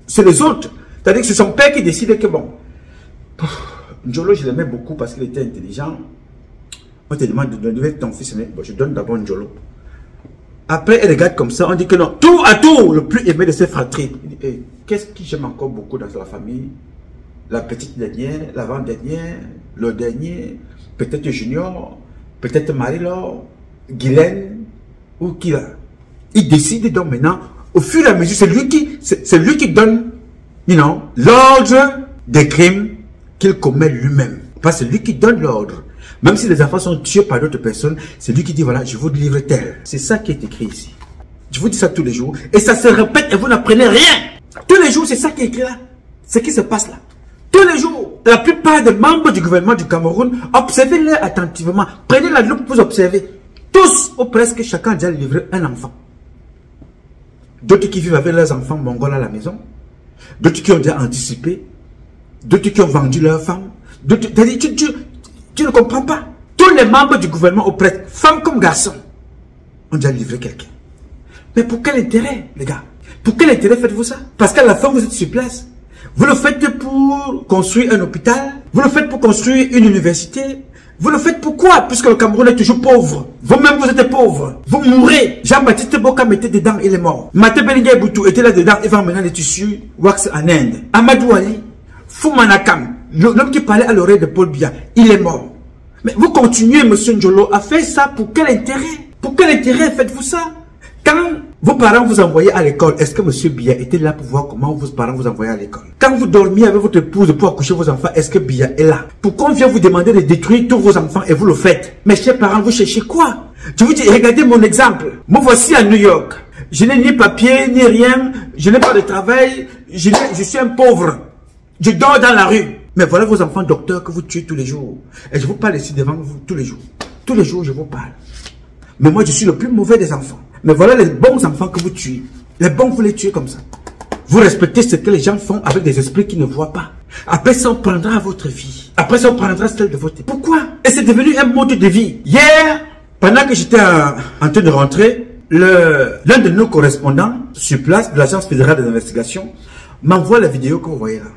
c'est les autres. C'est-à-dire que c'est son père qui décide que bon, Njolo, je l'aimais beaucoup parce qu'il était intelligent. On te demande de donner ton fils, mais bon, je donne d'abord Njolo. Après, elle regarde comme ça, on dit que non, tour à tour, le plus aimé de ses fratries. Il dit, hey, qu'est-ce que j'aime encore beaucoup dans la famille? La petite dernière, l'avant-dernière, le dernier, peut-être Junior, peut-être Marie-Laure, Guylaine, ou qui là. Il décide donc maintenant, au fur et à mesure, c'est lui qui donne, you know, l'ordre des crimes qu'il commet lui-même. Parce que c'est lui qui donne l'ordre. Même si les enfants sont tués par d'autres personnes, c'est lui qui dit, voilà, je vous livre tel. C'est ça qui est écrit ici. Je vous dis ça tous les jours. Et ça se répète et vous n'apprenez rien. Tous les jours, c'est ça qui est écrit là. C'est ce qui se passe là. Tous les jours, la plupart des membres du gouvernement du Cameroun, observez-les attentivement. Prenez la loupe pour observer. Tous, ou presque chacun a déjà livré un enfant. D'autres qui vivent avec leurs enfants mongols à la maison. D'autres qui ont déjà anticipé. D'autres qui ont vendu leurs femmes. Tu ne comprends pas. Tous les membres du gouvernement, ou presque, femmes comme garçons, ont déjà livré quelqu'un. Mais pour quel intérêt, les gars? Pour quel intérêt faites-vous ça? Parce qu'à la fin, vous êtes sur place. Vous le faites pour construire un hôpital. Vous le faites pour construire une université. Vous le faites pourquoi? Puisque le Cameroun est toujours pauvre. Vous-même, vous êtes pauvre. Vous mourrez. Jean-Baptiste Boka mettait dedans, il est mort. Maté Benigay Boutou était là dedans, il vend maintenant des tissus wax en Inde. Amadou Ali, Foumanakam, l'homme qui parlait à l'oreille de Paul Biya, il est mort. Mais vous continuez, monsieur Njolo, à faire ça pour quel intérêt? Pour quel intérêt faites-vous ça? Quand vos parents vous envoyaient à l'école, est-ce que monsieur Biya était là pour voir comment vos parents vous envoyaient à l'école? Quand vous dormiez avec votre épouse pour accoucher vos enfants, est-ce que Biya est là? Pourquoi on vient vous demander de détruire tous vos enfants et vous le faites? Mes chers parents, vous cherchez quoi? Je vous dis, regardez mon exemple. Moi, voici à New York. Je n'ai ni papier, ni rien. Je n'ai pas de travail. Je suis un pauvre. Je dors dans la rue. Mais voilà vos enfants docteurs que vous tuez tous les jours. Et je vous parle ici devant vous tous les jours. Tous les jours, je vous parle. Mais moi, je suis le plus mauvais des enfants. Mais voilà les bons enfants que vous tuez. Les bons, vous les tuez comme ça. Vous respectez ce que les gens font avec des esprits qui ne voient pas. Après ça, on prendra votre vie. Après ça, on prendra celle de votre... Pourquoi? Et c'est devenu un mode de vie. Hier, pendant que j'étais en train de rentrer, l'un de nos correspondants sur place de l'Agence fédérale des investigations m'envoie la vidéo que vous voyez là.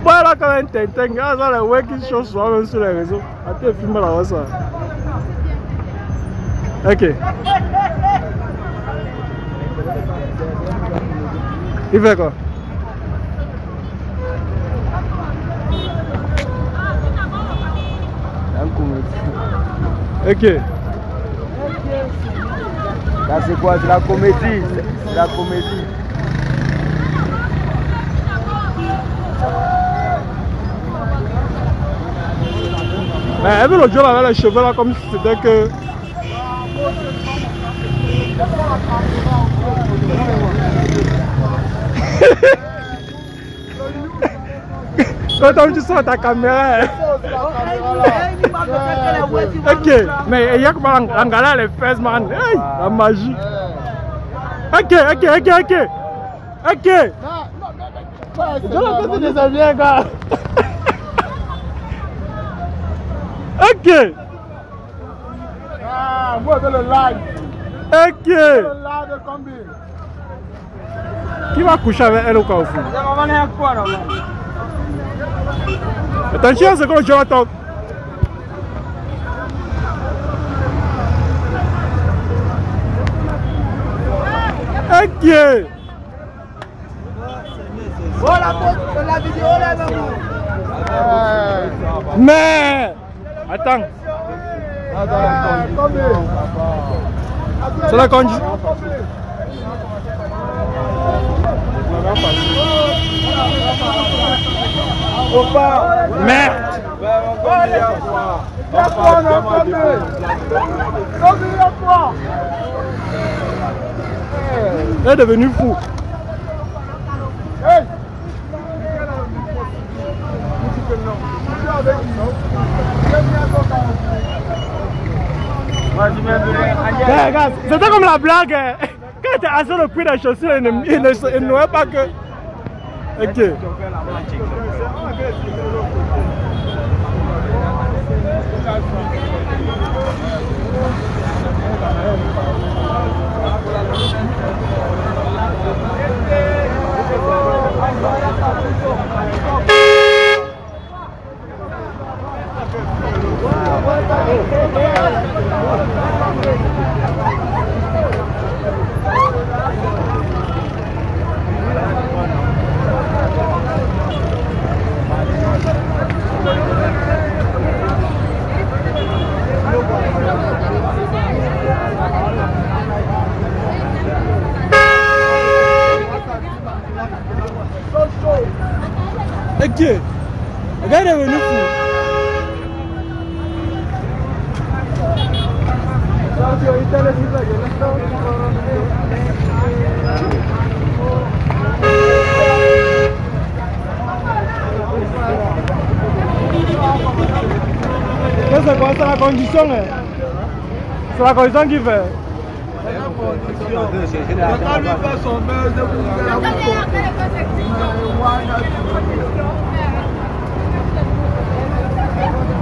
Voilà quand même Tintin, ça les ouais qui chose soit même sur les réseaux. Attends, filme là ça. Ok. Il fait quoi? Ok. Là c'est quoi? C'est la comédie. C'est la comédie. Mais elle veut le jour avec les cheveux là comme si c'était que... Quand tu sors ta caméra... Ok, mais il y a comment regarder les fesses, man. Hey, la magie. Ok. Je l'ai fait des amis, gars. Ok. Ah, moi je le live. Ok. Le live de Combi. Qui va coucher avec elle au cas où? Attention, c'est quand je l'attends. Ok. Voilà la vidéo là. Mais attends. C'est la conduite. Merde. Elle est devenue fou. C'était comme la blague. Quand tu as le prix des chaussures, il ne voit pas que. Ok. Ok. Le gars est revenu fou. C'est quoi, c'est la condition, c'est la condition qui fait.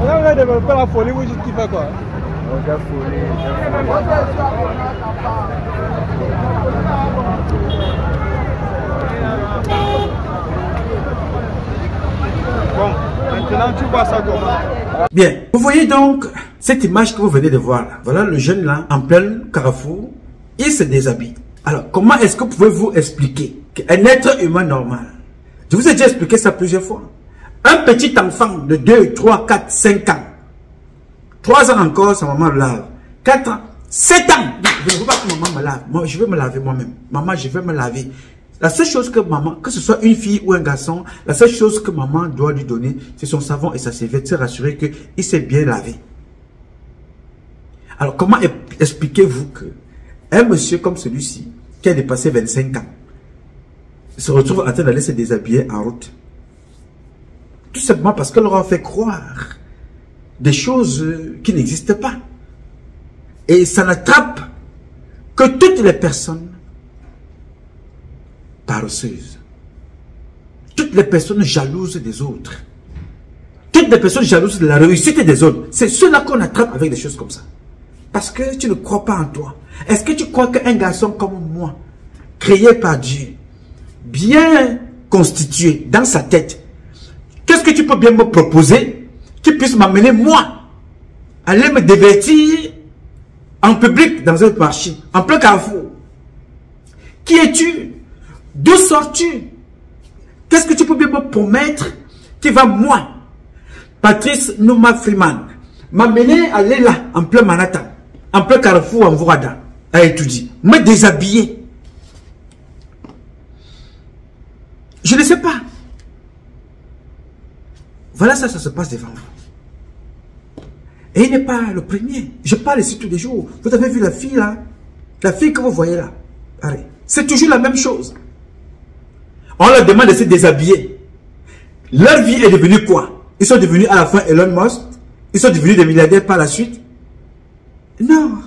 On va développer la folie, vous dites qu'il fait quoi? Bon, maintenant tu vois ça comment? Bien, vous voyez donc cette image que vous venez de voir là. Voilà le jeune là en plein carrefour, il se déshabille. Alors comment est-ce que pouvez-vous expliquer qu'un être humain normal, je vous ai déjà expliqué ça plusieurs fois, un petit enfant de 2, 3, 4, 5 ans, 3 ans encore, sa maman le lave, 4 ans, 7 ans, je ne veux pas que maman me lave, moi je vais me laver moi-même, maman je vais me laver. La seule chose que maman, que ce soit une fille ou un garçon, la seule chose que maman doit lui donner, c'est son savon et sa serviette, se rassurer qu'il s'est bien lavé. Alors comment expliquez-vous que un monsieur comme celui-ci, qui a dépassé 25 ans, se retrouve en train d'aller se déshabiller en route? Tout simplement parce qu'on leur a fait croire des choses qui n'existent pas. Et ça n'attrape que toutes les personnes paresseuses, toutes les personnes jalouses des autres, toutes les personnes jalouses de la réussite des autres. C'est ceux-là qu'on attrape avec des choses comme ça. Parce que tu ne crois pas en toi. Est-ce que tu crois qu'un garçon comme moi, créé par Dieu, bien constitué dans sa tête, qu'est-ce que tu peux bien me proposer qui puisse m'amener moi, aller me divertir en public dans un marché, en plein carrefour? Qui es-tu? D'où sors-tu? Qu'est-ce que tu peux bien me promettre qui va, moi, Patrice Nouma Freeman, m'amener à aller là, en plein Manhattan, en plein carrefour, en Vourada, à étudier, me déshabiller? Je ne sais pas. Voilà, ça se passe devant vous. Et il n'est pas le premier. Je parle ici tous les jours. Vous avez vu la fille là? La fille que vous voyez là. Allez. C'est toujours la même chose. On leur demande de se déshabiller. Leur vie est devenue quoi? Ils sont devenus à la fin Elon Musk. Ils sont devenus des milliardaires par la suite. Non.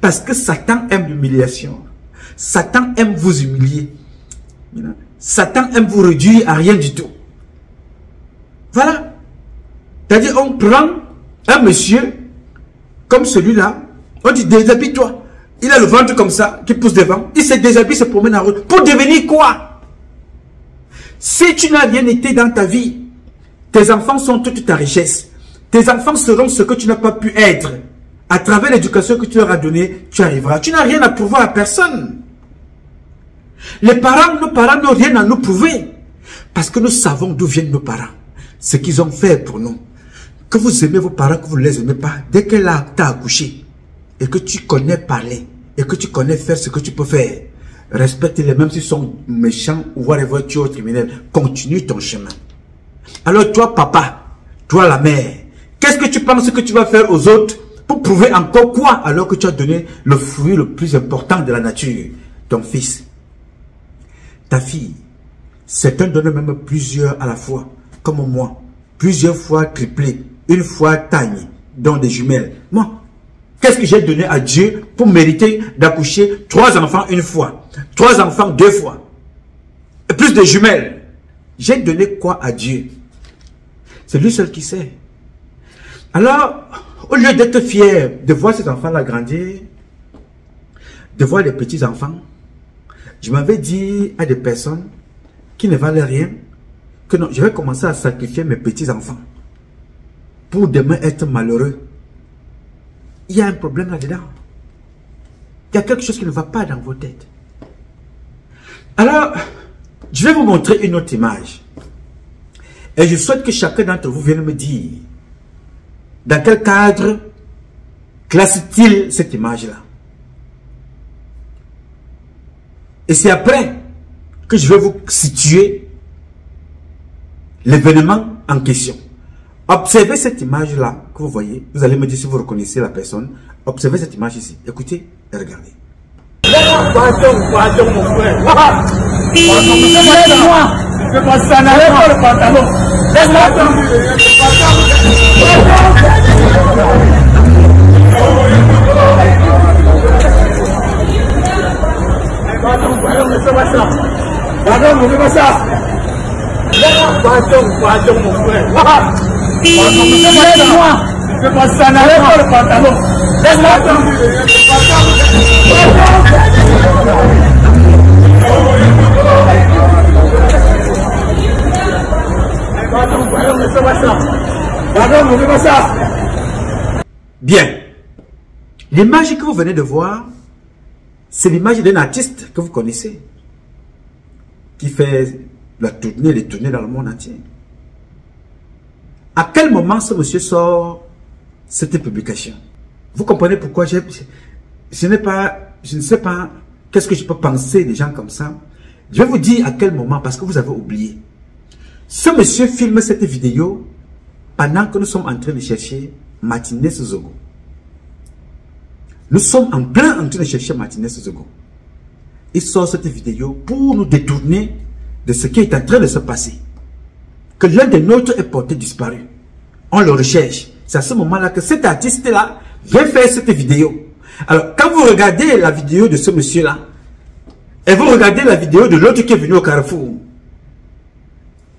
Parce que Satan aime l'humiliation. Satan aime vous humilier. Satan aime vous réduire à rien du tout. Voilà. C'est-à-dire, on prend un monsieur comme celui-là, on dit déshabille-toi. Il a le ventre comme ça, qui pousse devant. Il se déshabille, se promène en route. Pour devenir quoi? Si tu n'as rien été dans ta vie, tes enfants sont toute ta richesse. Tes enfants seront ce que tu n'as pas pu être. À travers l'éducation que tu leur as donnée, tu arriveras. Tu n'as rien à prouver à personne. Nos parents n'ont rien à nous prouver. Parce que nous savons d'où viennent nos parents. Ce qu'ils ont fait pour nous. Que vous aimez vos parents, que vous ne les aimez pas. Dès qu'elle t'a accouché, et que tu connais parler, et que tu connais faire ce que tu peux faire, respecte-les, même s'ils sont méchants ou whatever, tu es criminel. Continue ton chemin. Alors toi, papa, toi, la mère, qu'est-ce que tu penses que tu vas faire aux autres pour prouver encore quoi, alors que tu as donné le fruit le plus important de la nature, ton fils, ta fille. Certains donnent même plusieurs à la fois, comme moi, plusieurs fois triplés, une fois taille, dont des jumelles. Moi, qu'est-ce que j'ai donné à Dieu pour mériter d'accoucher 3 enfants une fois, 3 enfants 2 fois, et plus de jumelles? J'ai donné quoi à Dieu? C'est lui seul qui sait. Alors, au lieu d'être fier de voir ces enfants-là grandir, de voir les petits-enfants, je m'avais dit à des personnes qui ne valaient rien, que non, je vais commencer à sacrifier mes petits-enfants pour demain être malheureux. Il y a un problème là-dedans. Il y a quelque chose qui ne va pas dans vos têtes. Alors, je vais vous montrer une autre image. Et je souhaite que chacun d'entre vous vienne me dire dans quel cadre classe-t-il cette image-là. Et c'est après que je vais vous situer l'événement en question. Observez cette image-là que vous voyez. Vous allez me dire si vous reconnaissez la personne. Observez cette image ici. Écoutez et regardez. Pardon, mon frère. Je pense que ça n'allait pas le pantalon. Pardon, ne fais pas ça. Pardon, ne fais pas ça. Pardon, mon frère. Je pense que ça n'allait pas le pantalon. Bien. L'image que vous venez de voir, c'est l'image d'un artiste que vous connaissez, qui fait les tournées dans le monde entier. À quel moment ce monsieur sort cette publication? Vous comprenez pourquoi je ne sais pas qu'est-ce que je peux penser des gens comme ça. Je vais vous dire à quel moment, parce que vous avez oublié. Ce monsieur filme cette vidéo pendant que nous sommes en train de chercher Martinez Zogo. Nous sommes en train de chercher Martinez Zogo. Il sort cette vidéo pour nous détourner de ce qui est en train de se passer. Que l'un des nôtres est porté disparu. On le recherche. C'est à ce moment-là que cet artiste-là vient faire cette vidéo. Alors, quand vous regardez la vidéo de ce monsieur-là, et vous regardez la vidéo de l'autre qui est venu au Carrefour,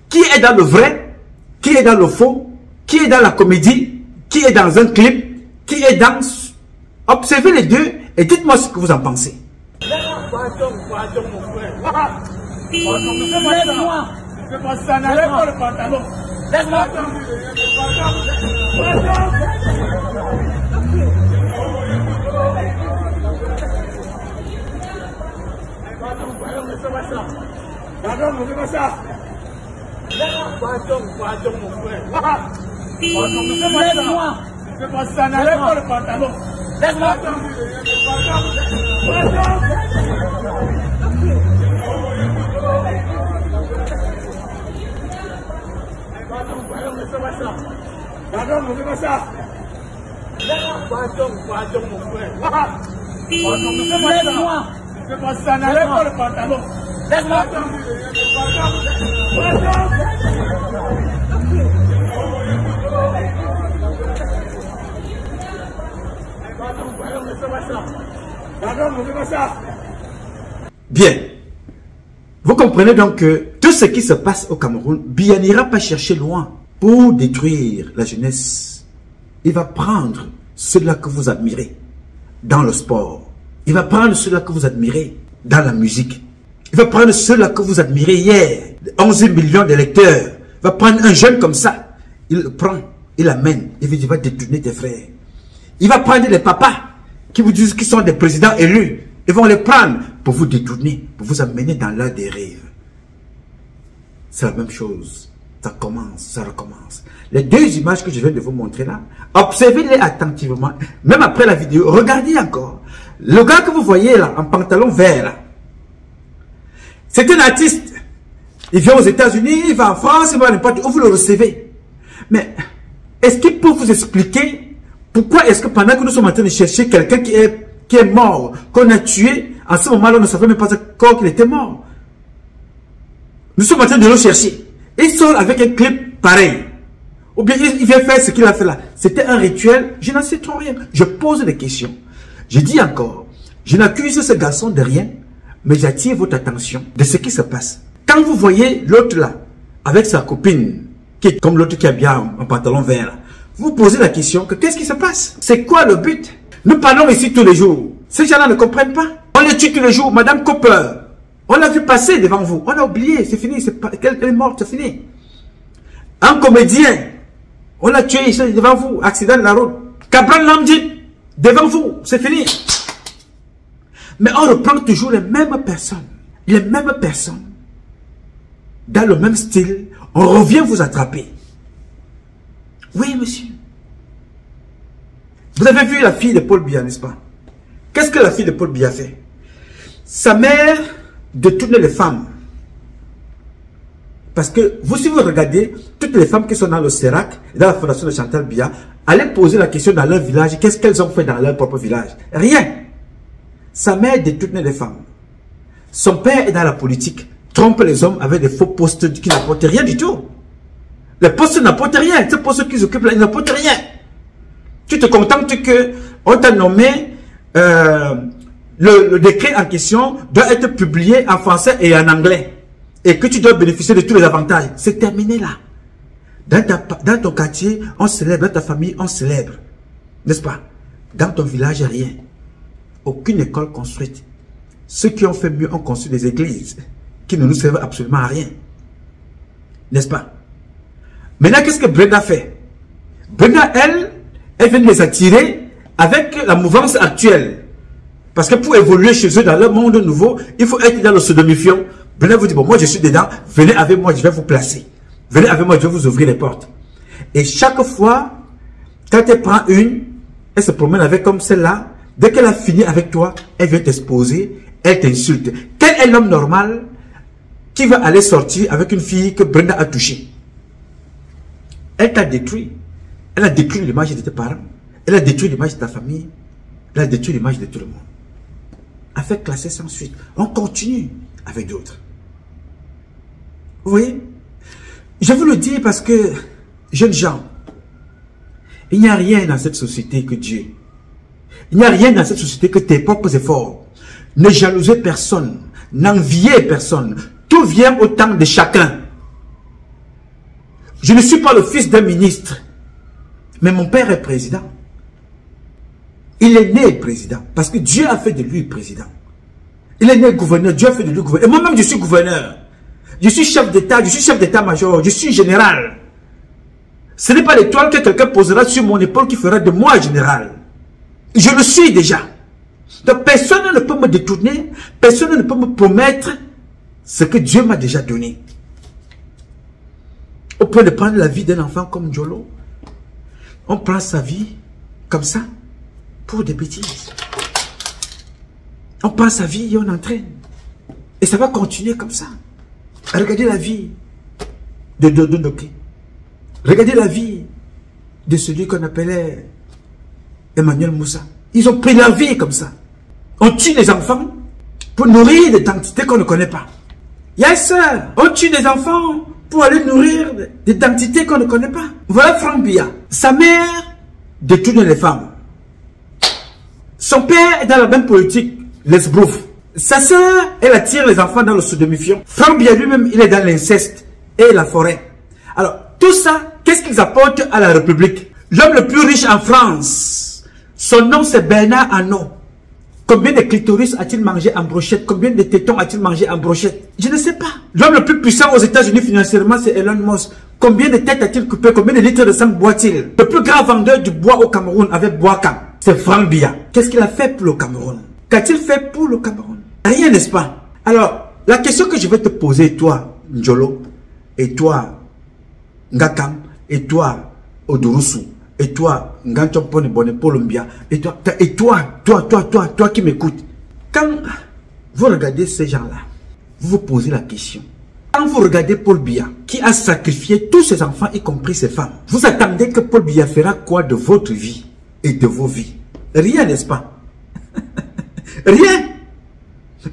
qui est dans le vrai, qui est dans le faux, qui est dans la comédie, qui est dans un clip, qui est dans... Observez les deux et dites-moi ce que vous en pensez. Pardon, mon frère. Laisse-moi. Je pense que ça n'allait pas le pantalon. Laisse-moi. Pardon, ne fais pas ça. Pardon, ne fais pas ça. Pardon, mon frère. Laisse-moi. Je pense que ça n'allait pas le pantalon. Laisse-moi. Pardon, ne fais pas ça. Pardon, ne fais pas ça. Pardon, mon frère. Laisse-moi. Je pense que ça n'allait pas le pantalon. Laisse-moi. Bien. Vous comprenez donc que tout ce qui se passe au Cameroun, Biya n'ira pas chercher loin pour détruire la jeunesse. Il va prendre ceux-là que vous admirez dans le sport. Il va prendre ceux-là que vous admirez dans la musique. Il va prendre ceux-là que vous admirez hier, 11 millions de lecteurs. Il va prendre un jeune comme ça. Il le prend, il l'amène. Il va détourner tes frères. Il va prendre les papas qui vous disent qu'ils sont des présidents élus. Ils vont les prendre pour vous détourner, pour vous amener dans leur dérive. C'est la même chose. Ça commence, ça recommence. Les deux images que je viens de vous montrer là, observez-les attentivement. Même après la vidéo, regardez encore. Le gars que vous voyez là, en pantalon vert là, c'est un artiste. Il vient aux États-Unis, il va en France, il va n'importe où, vous le recevez. Mais est-ce qu'il peut vous expliquer pourquoi est-ce que pendant que nous sommes en train de chercher quelqu'un qui est mort, qu'on a tué, en ce moment-là, on ne savait même pas encore qu'il était mort. Nous sommes en train de le chercher. Il sort avec un clip pareil. Ou bien il vient faire ce qu'il a fait là. C'était un rituel, je n'en sais trop rien. Je pose des questions. Je dis encore, je n'accuse ce garçon de rien, mais j'attire votre attention de ce qui se passe. Quand vous voyez l'autre là, avec sa copine, qui est comme l'autre qui a bien un pantalon vert là, vous posez la question que qu'est-ce qui se passe? C'est quoi le but? Nous parlons ici tous les jours. Ces gens-là ne comprennent pas. On les tue tous les jours. Madame Copper, on l'a vu passer devant vous. On a oublié, c'est fini. Elle est morte, c'est fini. Un comédien, on l'a tué ici devant vous. Accident de la route. Cabral Namdi, devant vous, c'est fini. Mais on reprend toujours les mêmes personnes. Les mêmes personnes. Dans le même style. On revient vous attraper. Oui, monsieur. Vous avez vu la fille de Paul Biya, n'est-ce pas? Qu'est-ce que la fille de Paul Biya fait? Sa mère détourne les femmes Parce que vous, si vous regardez, toutes les femmes qui sont dans le CERAC, dans la fondation de Chantal Biya, allez poser la question dans leur village, qu'est-ce qu'elles ont fait dans leur propre village? Rien. Sa mère détourne les femmes. Son père est dans la politique, trompe les hommes avec des faux postes qui n'apportent rien du tout. Les postes n'apportent rien. Ces postes qu'ils occupent là, ils n'apportent rien. Tu te contentes que on t'a nommé, le décret en question doit être publié en français et en anglais. Et que tu dois bénéficier de tous les avantages. C'est terminé là. Dans ton quartier, on célèbre. Dans ta famille, on célèbre. N'est-ce pas? Dans ton village, rien. Aucune école construite. Ceux qui ont fait mieux ont construit des églises qui ne nous servent absolument à rien. N'est-ce pas? Maintenant, qu'est-ce que Brenda fait? Brenda, elle vient de les attirer avec la mouvance actuelle. Parce que pour évoluer chez eux dans leur monde nouveau, il faut être dans le sodomifiant. Brenda vous dit, bon, moi je suis dedans, venez avec moi, je vais vous placer. Venez avec moi, je vais vous ouvrir les portes. Et chaque fois, quand elle prend une, elle se promène avec comme celle-là. Dès qu'elle a fini avec toi, elle vient t'exposer, elle t'insulte. Quel est l'homme normal qui va aller sortir avec une fille que Brenda a touchée? Elle t'a détruit. Elle a détruit l'image de tes parents. Elle a détruit l'image de ta famille. Elle a détruit l'image de tout le monde. Affaire classée sans suite. On continue avec d'autres. Vous voyez? Je vous le dis parce que, jeunes gens, il n'y a rien dans cette société que Dieu. Il n'y a rien dans cette société que tes propres efforts. Ne jalousez personne. N'enviez personne. Tout vient au temps de chacun. Je ne suis pas le fils d'un ministre. Mais mon père est président. Il est né président. Parce que Dieu a fait de lui président. Il est né gouverneur. Dieu a fait de lui gouverneur. Et moi-même, je suis gouverneur. Je suis chef d'État. Je suis chef d'État-major. Je suis général. Ce n'est pas l'étoile que quelqu'un posera sur mon épaule qui fera de moi général. Je le suis déjà. Donc personne ne peut me détourner. Personne ne peut me promettre ce que Dieu m'a déjà donné. Au point de prendre la vie d'un enfant comme Njolo. On prend sa vie comme ça pour des bêtises. On prend sa vie et on entraîne. Et ça va continuer comme ça. Regardez la vie de Dodo Ndoké. Regardez la vie de celui qu'on appelait Emmanuel Moussa. Ils ont pris leur vie comme ça. On tue les enfants pour nourrir des identités qu'on ne connaît pas. Yes, sir. On tue des enfants pour aller nourrir des identités qu'on ne connaît pas. Voilà Franck Biya. Sa mère détourne les femmes. Son père est dans la même politique, l'esbrouf. Sa sœur, elle attire les enfants dans le sodomifiant. Franck Biya lui-même, il est dans l'inceste et la forêt. Alors, tout ça, qu'est-ce qu'ils apportent à la République? L'homme le plus riche en France, son nom c'est Bernard Arnault. Combien de clitoris a-t-il mangé en brochette? Combien de tétons a-t-il mangé en brochette? Je ne sais pas. L'homme le plus puissant aux États-Unis financièrement, c'est Elon Musk. Combien de têtes a-t-il coupé? Combien de litres de sang boit-il? Le plus grand vendeur du bois au Cameroun avec Boakam, c'est Franck Biya. Qu'est-ce qu'il a fait pour le Cameroun? Qu'a-t-il fait pour le Cameroun? Rien, n'est-ce pas? Alors, la question que je vais te poser, toi, Njolo, et toi, Ngakam, et toi, Odurusu, et toi, Nganchopone Bonne Colombia, et toi qui m'écoutes. Quand vous regardez ces gens-là, vous vous posez la question. Quand vous regardez Paul Biya, qui a sacrifié tous ses enfants, y compris ses femmes, vous attendez que Paul Biya fera quoi de votre vie et de vos vies? Rien, n'est-ce pas? Rien.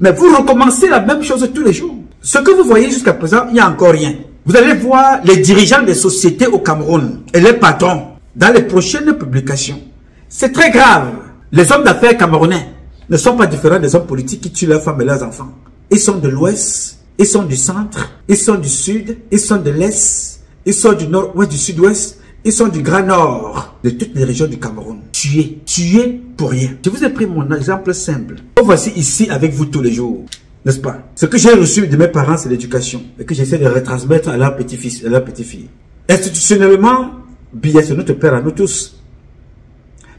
Mais vous recommencez la même chose tous les jours. Ce que vous voyez jusqu'à présent, il n'y a encore rien. Vous allez voir les dirigeants des sociétés au Cameroun et les patrons dans les prochaines publications. C'est très grave. Les hommes d'affaires camerounais ne sont pas différents des hommes politiques qui tuent leurs femmes et leurs enfants. Ils sont de l'ouest, ils sont du centre, ils sont du sud, ils sont de l'est, ils sont du nord-ouest, du sud-ouest, ils sont du grand nord, de toutes les régions du Cameroun. Tués pour rien. Je vous ai pris mon exemple simple. Voici ici avec vous tous les jours. N'est-ce pas? Ce que j'ai reçu de mes parents, c'est l'éducation. Et que j'essaie de retransmettre à leurs petits-fils et leurs petites-filles. Institutionnellement, Biya, c'est notre père à nous tous.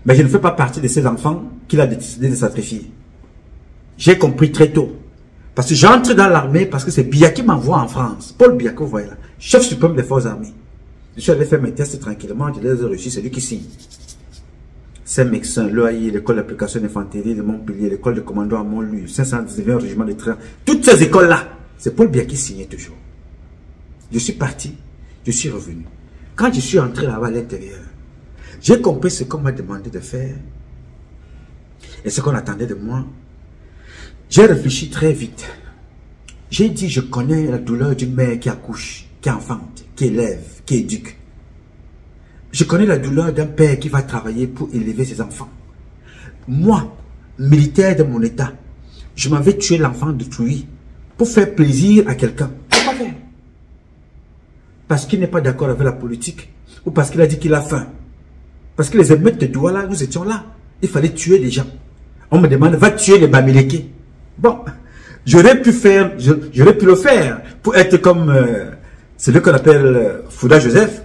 Mais je ne fais pas partie de ces enfants qu'il a décidé de sacrifier. J'ai compris très tôt. Parce que j'entre dans l'armée parce que c'est Biya qui m'envoie en France. Paul Biya, que vous voyez là. Chef suprême des forces armées. Je suis allé faire mes tests tranquillement. Je les ai reçus. C'est lui qui signe. Saint-Mexin, l'EAI, l'école d'application d'infanterie de Montpellier, l'école de commando à Montluy, 519 régiment de train. Toutes ces écoles-là, c'est Paul Biya qui signait toujours. Je suis parti, je suis revenu. Quand je suis entré là-bas à l'intérieur, j'ai compris ce qu'on m'a demandé de faire et ce qu'on attendait de moi. J'ai réfléchi très vite. J'ai dit, je connais la douleur d'une mère qui accouche, qui enfante, qui élève, qui éduque. Je connais la douleur d'un père qui va travailler pour élever ses enfants. Moi, militaire de mon état, je m'avais tué l'enfant d'autrui pour faire plaisir à quelqu'un. Pourquoi faire? Parce qu'il n'est pas d'accord avec la politique ou parce qu'il a dit qu'il a faim. Parce que les émeutes de Douala, nous étions là. Il fallait tuer les gens. On me demande, va tuer les Bamileke. Bon, j'aurais pu le faire pour être comme celui qu'on appelle Fouda Joseph.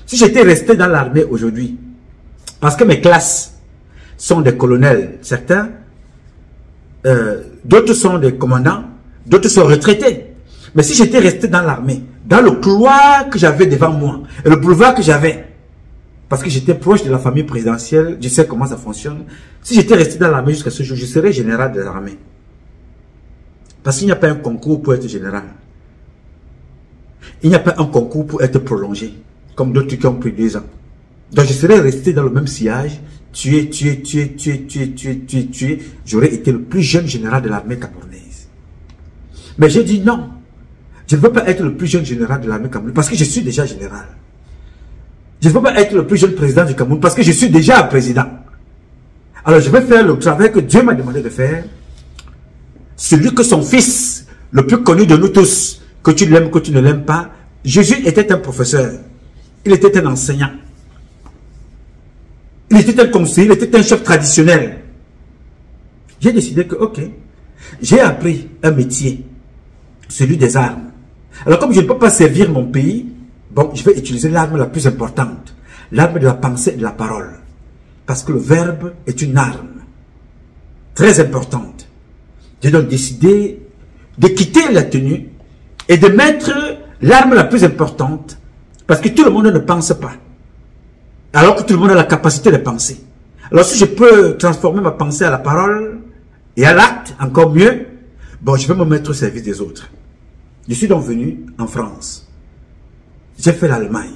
Si j'étais resté dans l'armée aujourd'hui, parce que mes classes sont des colonels, certains, d'autres sont des commandants, d'autres sont retraités. Mais si j'étais resté dans l'armée, dans le couloir que j'avais devant moi, et le boulevard que j'avais, parce que j'étais proche de la famille présidentielle, je sais comment ça fonctionne. Si j'étais resté dans l'armée jusqu'à ce jour, je serais général de l'armée. Parce qu'il n'y a pas un concours pour être général. Il n'y a pas un concours pour être prolongé, comme d'autres qui ont pris 2 ans. Donc je serais resté dans le même sillage, tué. J'aurais été le plus jeune général de l'armée camerounaise. Mais j'ai dit non. Je ne veux pas être le plus jeune général de l'armée camerounaise parce que je suis déjà général. Je ne veux pas être le plus jeune président du Cameroun parce que je suis déjà président. Alors je vais faire le travail que Dieu m'a demandé de faire. Celui que son fils, le plus connu de nous tous, que tu l'aimes, que tu ne l'aimes pas, Jésus était un professeur. Il était un enseignant. Il était un conseiller, il était un chef traditionnel. J'ai décidé que, ok, j'ai appris un métier, celui des armes. Alors comme je ne peux pas servir mon pays, bon, je vais utiliser l'arme la plus importante, l'arme de la pensée et de la parole. Parce que le verbe est une arme très importante. J'ai donc décidé de quitter la tenue et de mettre l'arme la plus importante parce que tout le monde ne pense pas. Alors que tout le monde a la capacité de penser. Alors si je peux transformer ma pensée à la parole et à l'acte, encore mieux, bon, je vais me mettre au service des autres. Je suis donc venu en France. J'ai fait l'Allemagne.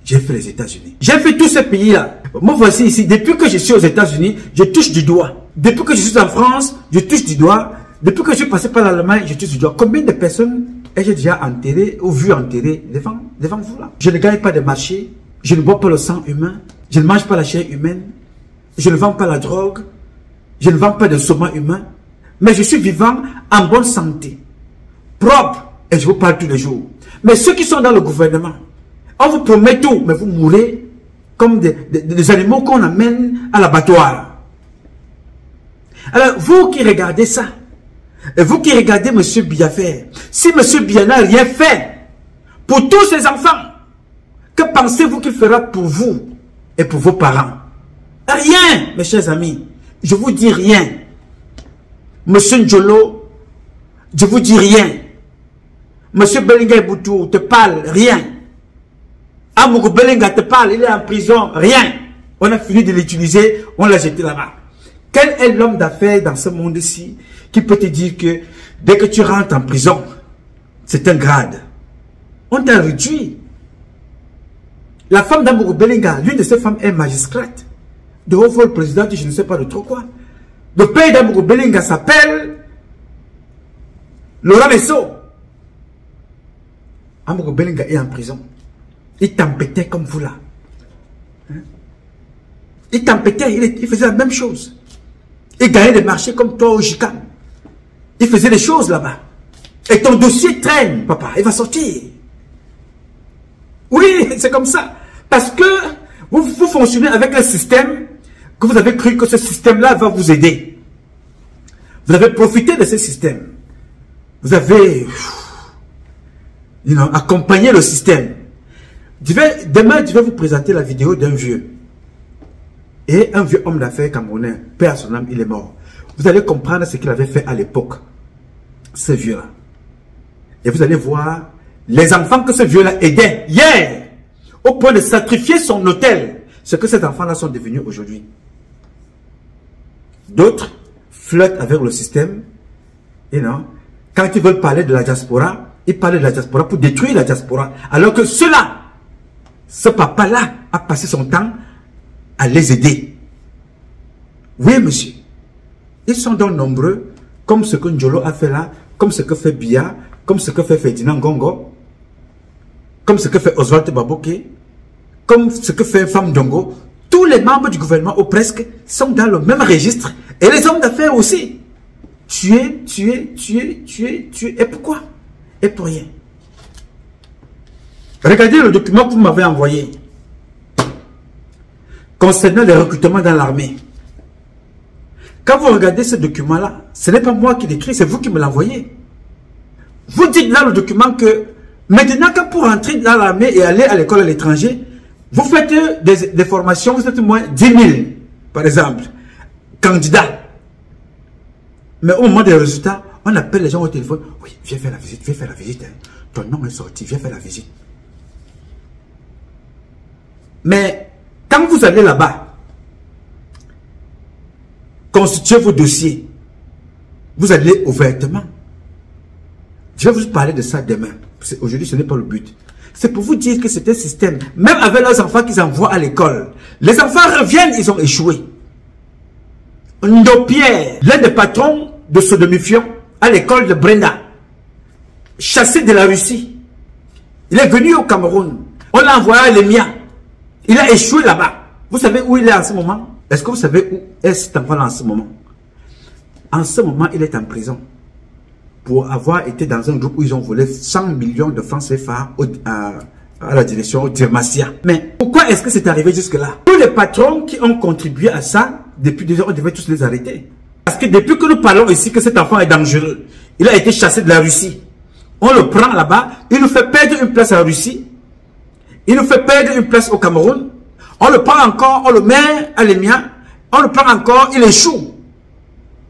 J'ai fait les États-Unis. J'ai fait tous ces pays-là. Moi, voici ici. Depuis que je suis aux États-Unis, je touche du doigt. Depuis que je suis en France, je touche du doigt. Depuis que je suis passé par l'Allemagne, je touche du doigt. Combien de personnes ai-je déjà enterrées ou vu enterrer devant vous là? Je ne gagne pas de marché. Je ne bois pas le sang humain. Je ne mange pas la chair humaine. Je ne vends pas la drogue. Je ne vends pas de saumon humain. Mais je suis vivant en bonne santé. Propre. Et je vous parle tous les jours. Mais ceux qui sont dans le gouvernement, on vous promet tout, mais vous mourrez comme des animaux qu'on amène à l'abattoir. Alors, vous qui regardez ça, et vous qui regardez M. Biaffer, si M. Biya n'a rien fait pour tous ses enfants, que pensez-vous qu'il fera pour vous et pour vos parents? Rien, mes chers amis. Je vous dis rien. Monsieur Njolo, je vous dis rien. Monsieur Belinga Boutou te parle, rien. Amougou Belinga te parle, il est en prison, rien. On a fini de l'utiliser, on l'a jeté là-bas. Quel est l'homme d'affaires dans ce monde-ci qui peut te dire que dès que tu rentres en prison, c'est un grade? On t'a réduit. La femme d'Amougou Belinga, l'une de ces femmes est magistrate. De haut vol présidente, je ne sais pas de trop quoi. Le père d'Amougou Belinga s'appelle Laurent Lesso. Amougou Belinga est en prison. Il tempêtait comme vous là. Il tempêtait, il faisait la même chose. Il gagnait des marchés comme toi au Jicam. Il faisait des choses là-bas. Et ton dossier traîne, papa. Il va sortir. Oui, c'est comme ça. Parce que vous fonctionnez avec un système que vous avez cru que ce système-là va vous aider. Vous avez profité de ce système. Vous avez accompagné le système. Demain, je vais vous présenter la vidéo d'un vieux. Et un vieux homme d'affaires camerounais, père à son âme, il est mort. Vous allez comprendre ce qu'il avait fait à l'époque, ce vieux-là. Et vous allez voir les enfants que ce vieux-là aidait hier, au point de sacrifier son hôtel, ce que ces enfants-là sont devenus aujourd'hui. D'autres flirtent avec le système, et non, quand ils veulent parler de la diaspora, Il parlait de la diaspora pour détruire la diaspora. Alors que cela, ce papa-là a passé son temps à les aider. Oui, monsieur. Ils sont donc nombreux, comme ce que Njolo a fait là, comme ce que fait Bia, comme ce que fait Ferdinand Gongo, comme ce que fait Oswald Baboke, comme ce que fait Femme Dongo. Tous les membres du gouvernement, ou presque, sont dans le même registre. Et les hommes d'affaires aussi. Tuer. Et pourquoi? Et pour rien. Regardez le document que vous m'avez envoyé concernant les recrutements dans l'armée. Quand vous regardez ce document-là, ce n'est pas moi qui l'écris, c'est vous qui me l'envoyez. Vous dites dans le document que maintenant, quand pour entrer dans l'armée et aller à l'école à l'étranger, vous faites des formations, vous êtes moins 10 000, par exemple, candidats. Mais au moment des résultats, on appelle les gens au téléphone. Oui, viens faire la visite, viens faire la visite. Hein. Ton nom est sorti, viens faire la visite. Mais quand vous allez là-bas, constituez vos dossiers. Vous allez ouvertement. Je vais vous parler de ça demain. Aujourd'hui, ce n'est pas le but. C'est pour vous dire que c'est un système. Même avec leurs enfants qu'ils envoient à l'école. Les enfants reviennent, ils ont échoué. Ndo Pierre, l'un des patrons de Sodomifion, à l'école de Brenda, chassé de la Russie. Il est venu au Cameroun. On l'a envoyé à l'Emia. Il a échoué là-bas. Vous savez où il est en ce moment? Est-ce que vous savez où est cet enfant en ce moment? En ce moment, il est en prison. Pour avoir été dans un groupe où ils ont volé 100 millions de francs CFA à la direction d'Irmacia. Mais pourquoi est-ce que c'est arrivé jusque-là? Tous les patrons qui ont contribué à ça, depuis 2 ans, on devait tous les arrêter. Parce que depuis que nous parlons ici que cet enfant est dangereux, il a été chassé de la Russie. On le prend là-bas, il nous fait perdre une place en Russie, il nous fait perdre une place au Cameroun, on le prend encore, on le met à l'Emia, on le prend encore, il échoue.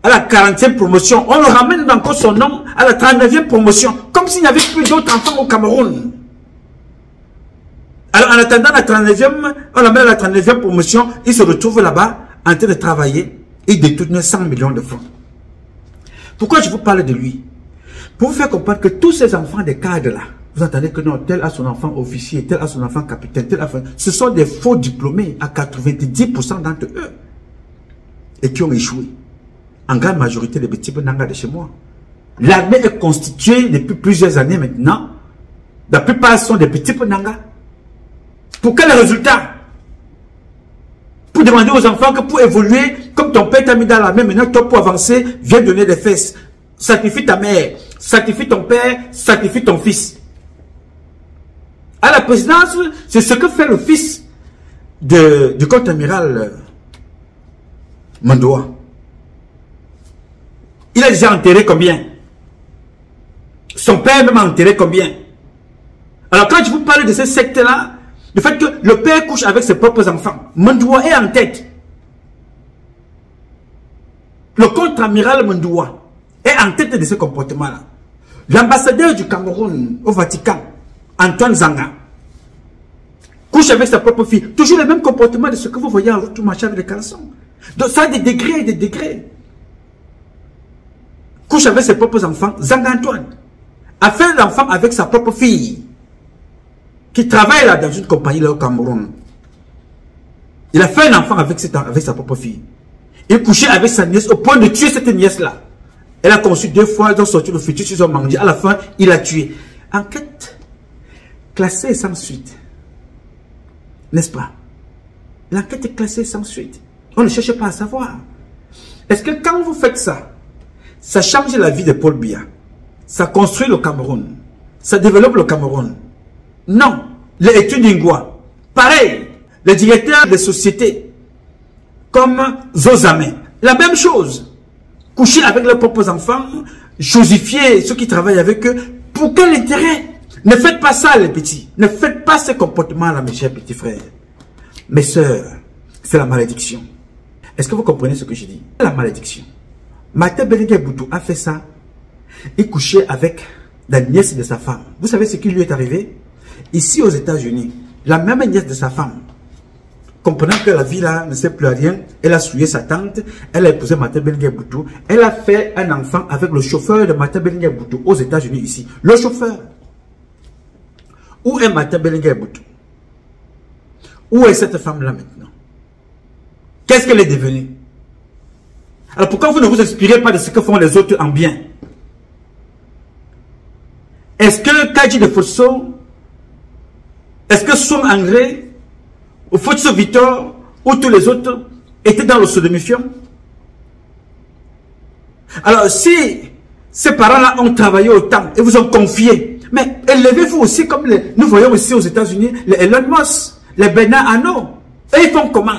À la 40e promotion, on le ramène encore son nom à la 39e promotion, comme s'il n'y avait plus d'autres enfants au Cameroun. Alors en attendant la 39e, on l'amène à la 39e promotion, il se retrouve là-bas en train de travailler et détourner 100 millions de francs. Pourquoi je vous parle de lui? Pour vous faire comprendre que tous ces enfants des cadres là, vous entendez que non, tel a son enfant officier, tel a son enfant capitaine, tel a son... Ce sont des faux diplômés à 90% d'entre eux et qui ont échoué. En grande majorité, les petits Nanga de chez moi. L'armée est constituée depuis plusieurs années maintenant. La plupart sont des petits Nanga. Pour quel résultat? Pour demander aux enfants que pour évoluer, comme ton père t'a mis dans l'armée, maintenant toi pour avancer, viens donner des fesses. Sacrifie ta mère, sacrifie ton père, sacrifie ton fils. À la présidence, c'est ce que fait le fils du contre-amiral Mandoa. Il a déjà enterré combien? Son père même a enterré combien? Alors quand je vous parle de ces sectes-là, le fait que le père couche avec ses propres enfants, Mandoa est en tête. Le contre-amiral Mandoa est en tête de ce comportement-là. L'ambassadeur du Cameroun au Vatican, Antoine Zanga, couche avec sa propre fille. Toujours le même comportement de ce que vous voyez en route tout marché avec les caleçons. Donc ça a des degrés et des degrés. Couche avec ses propres enfants, Zanga Antoine a fait l'enfant avec sa propre fille qui travaille là dans une compagnie là au Cameroun. Il a fait un enfant avec sa propre fille. Il couchait avec sa nièce au point de tuer cette nièce-là. Elle a conçu 2 fois, ils ont sorti le fœtus, ils ont mangé. À la fin, il a tué. Enquête classée sans suite. N'est-ce pas? L'enquête est classée sans suite. On ne cherche pas à savoir. Est-ce que quand vous faites ça, ça change la vie de Paul Biya? Ça construit le Cameroun? Ça développe le Cameroun? Non. Les études d'Ingwa, pareil. Les directeurs des sociétés, comme Zozame, la même chose. Coucher avec leurs propres enfants, chosifier ceux qui travaillent avec eux. Pour quel intérêt? Ne faites pas ça, les petits. Ne faites pas ce comportement-là, mes chers petits frères. Mes sœurs, c'est la malédiction. Est-ce que vous comprenez ce que je dis? La malédiction. Martin Belingue Boutou a fait ça. Il couchait avec la nièce de sa femme. Vous savez ce qui lui est arrivé? Ici aux États-Unis, la même nièce de sa femme, comprenant que la vie là ne sait plus rien, elle a souillé sa tante, elle a épousé Martin Belingue Boutou, elle a fait un enfant avec le chauffeur de Martin Belingue Boutou aux États-Unis ici. Le chauffeur. Où est Martin Belenga Boutou? Où est cette femme-là maintenant? Qu'est-ce qu'elle est devenue? Alors pourquoi vous ne vous inspirez pas de ce que font les autres en bien? Est-ce que Kaji de Fosso, est-ce que Son Angré, ou Fosso Victor, ou tous les autres étaient dans le sodomifiant? Alors si ces parents-là ont travaillé autant et vous ont confié, mais élevez-vous aussi comme nous voyons ici aux États-Unis, les Elon Musk, les Bernard Arnault. Et ils font comment?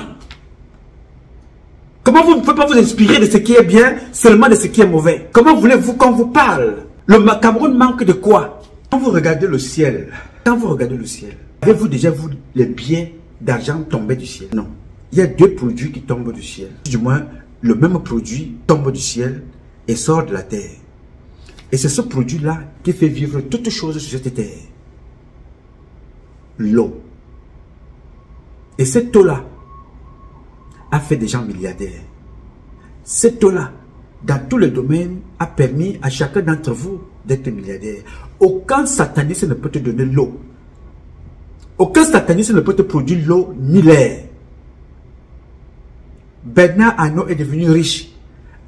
Comment vous ne pouvez pas vous inspirer de ce qui est bien, seulement de ce qui est mauvais? Comment voulez-vous qu'on vous parle? Le Cameroun manque de quoi? Quand vous regardez le ciel, avez-vous déjà vu les billets d'argent tomber du ciel? Non. Il y a deux produits qui tombent du ciel. Du moins, le même produit tombe du ciel et sort de la terre. Et c'est ce produit-là qui fait vivre toutes choses sur cette terre. L'eau. Et cette eau-là a fait des gens milliardaires. Cette eau-là, dans tous les domaines, a permis à chacun d'entre vous d'être milliardaire. Aucun sataniste ne peut te donner l'eau. Aucun sataniste ne peut te produire l'eau ni l'air. Bernard Arnault est devenu riche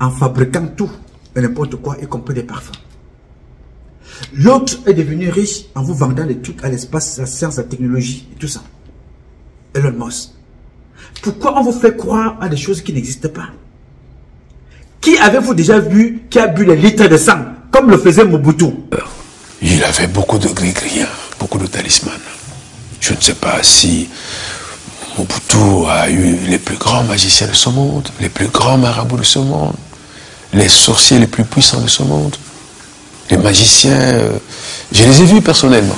en fabriquant tout et n'importe quoi, y compris des parfums. L'autre est devenu riche en vous vendant les trucs à l'espace, la science, la technologie et tout ça. Elon Musk. Pourquoi on vous fait croire à des choses qui n'existent pas? Qui avez-vous déjà vu qui a bu les litres de sang, comme le faisait Mobutu? Il avait beaucoup de gris-gris, beaucoup de talismans. Je ne sais pas si Mobutu a eu les plus grands magiciens de ce monde, les plus grands marabouts de ce monde, les sorciers les plus puissants de ce monde. Les magiciens, je les ai vus personnellement.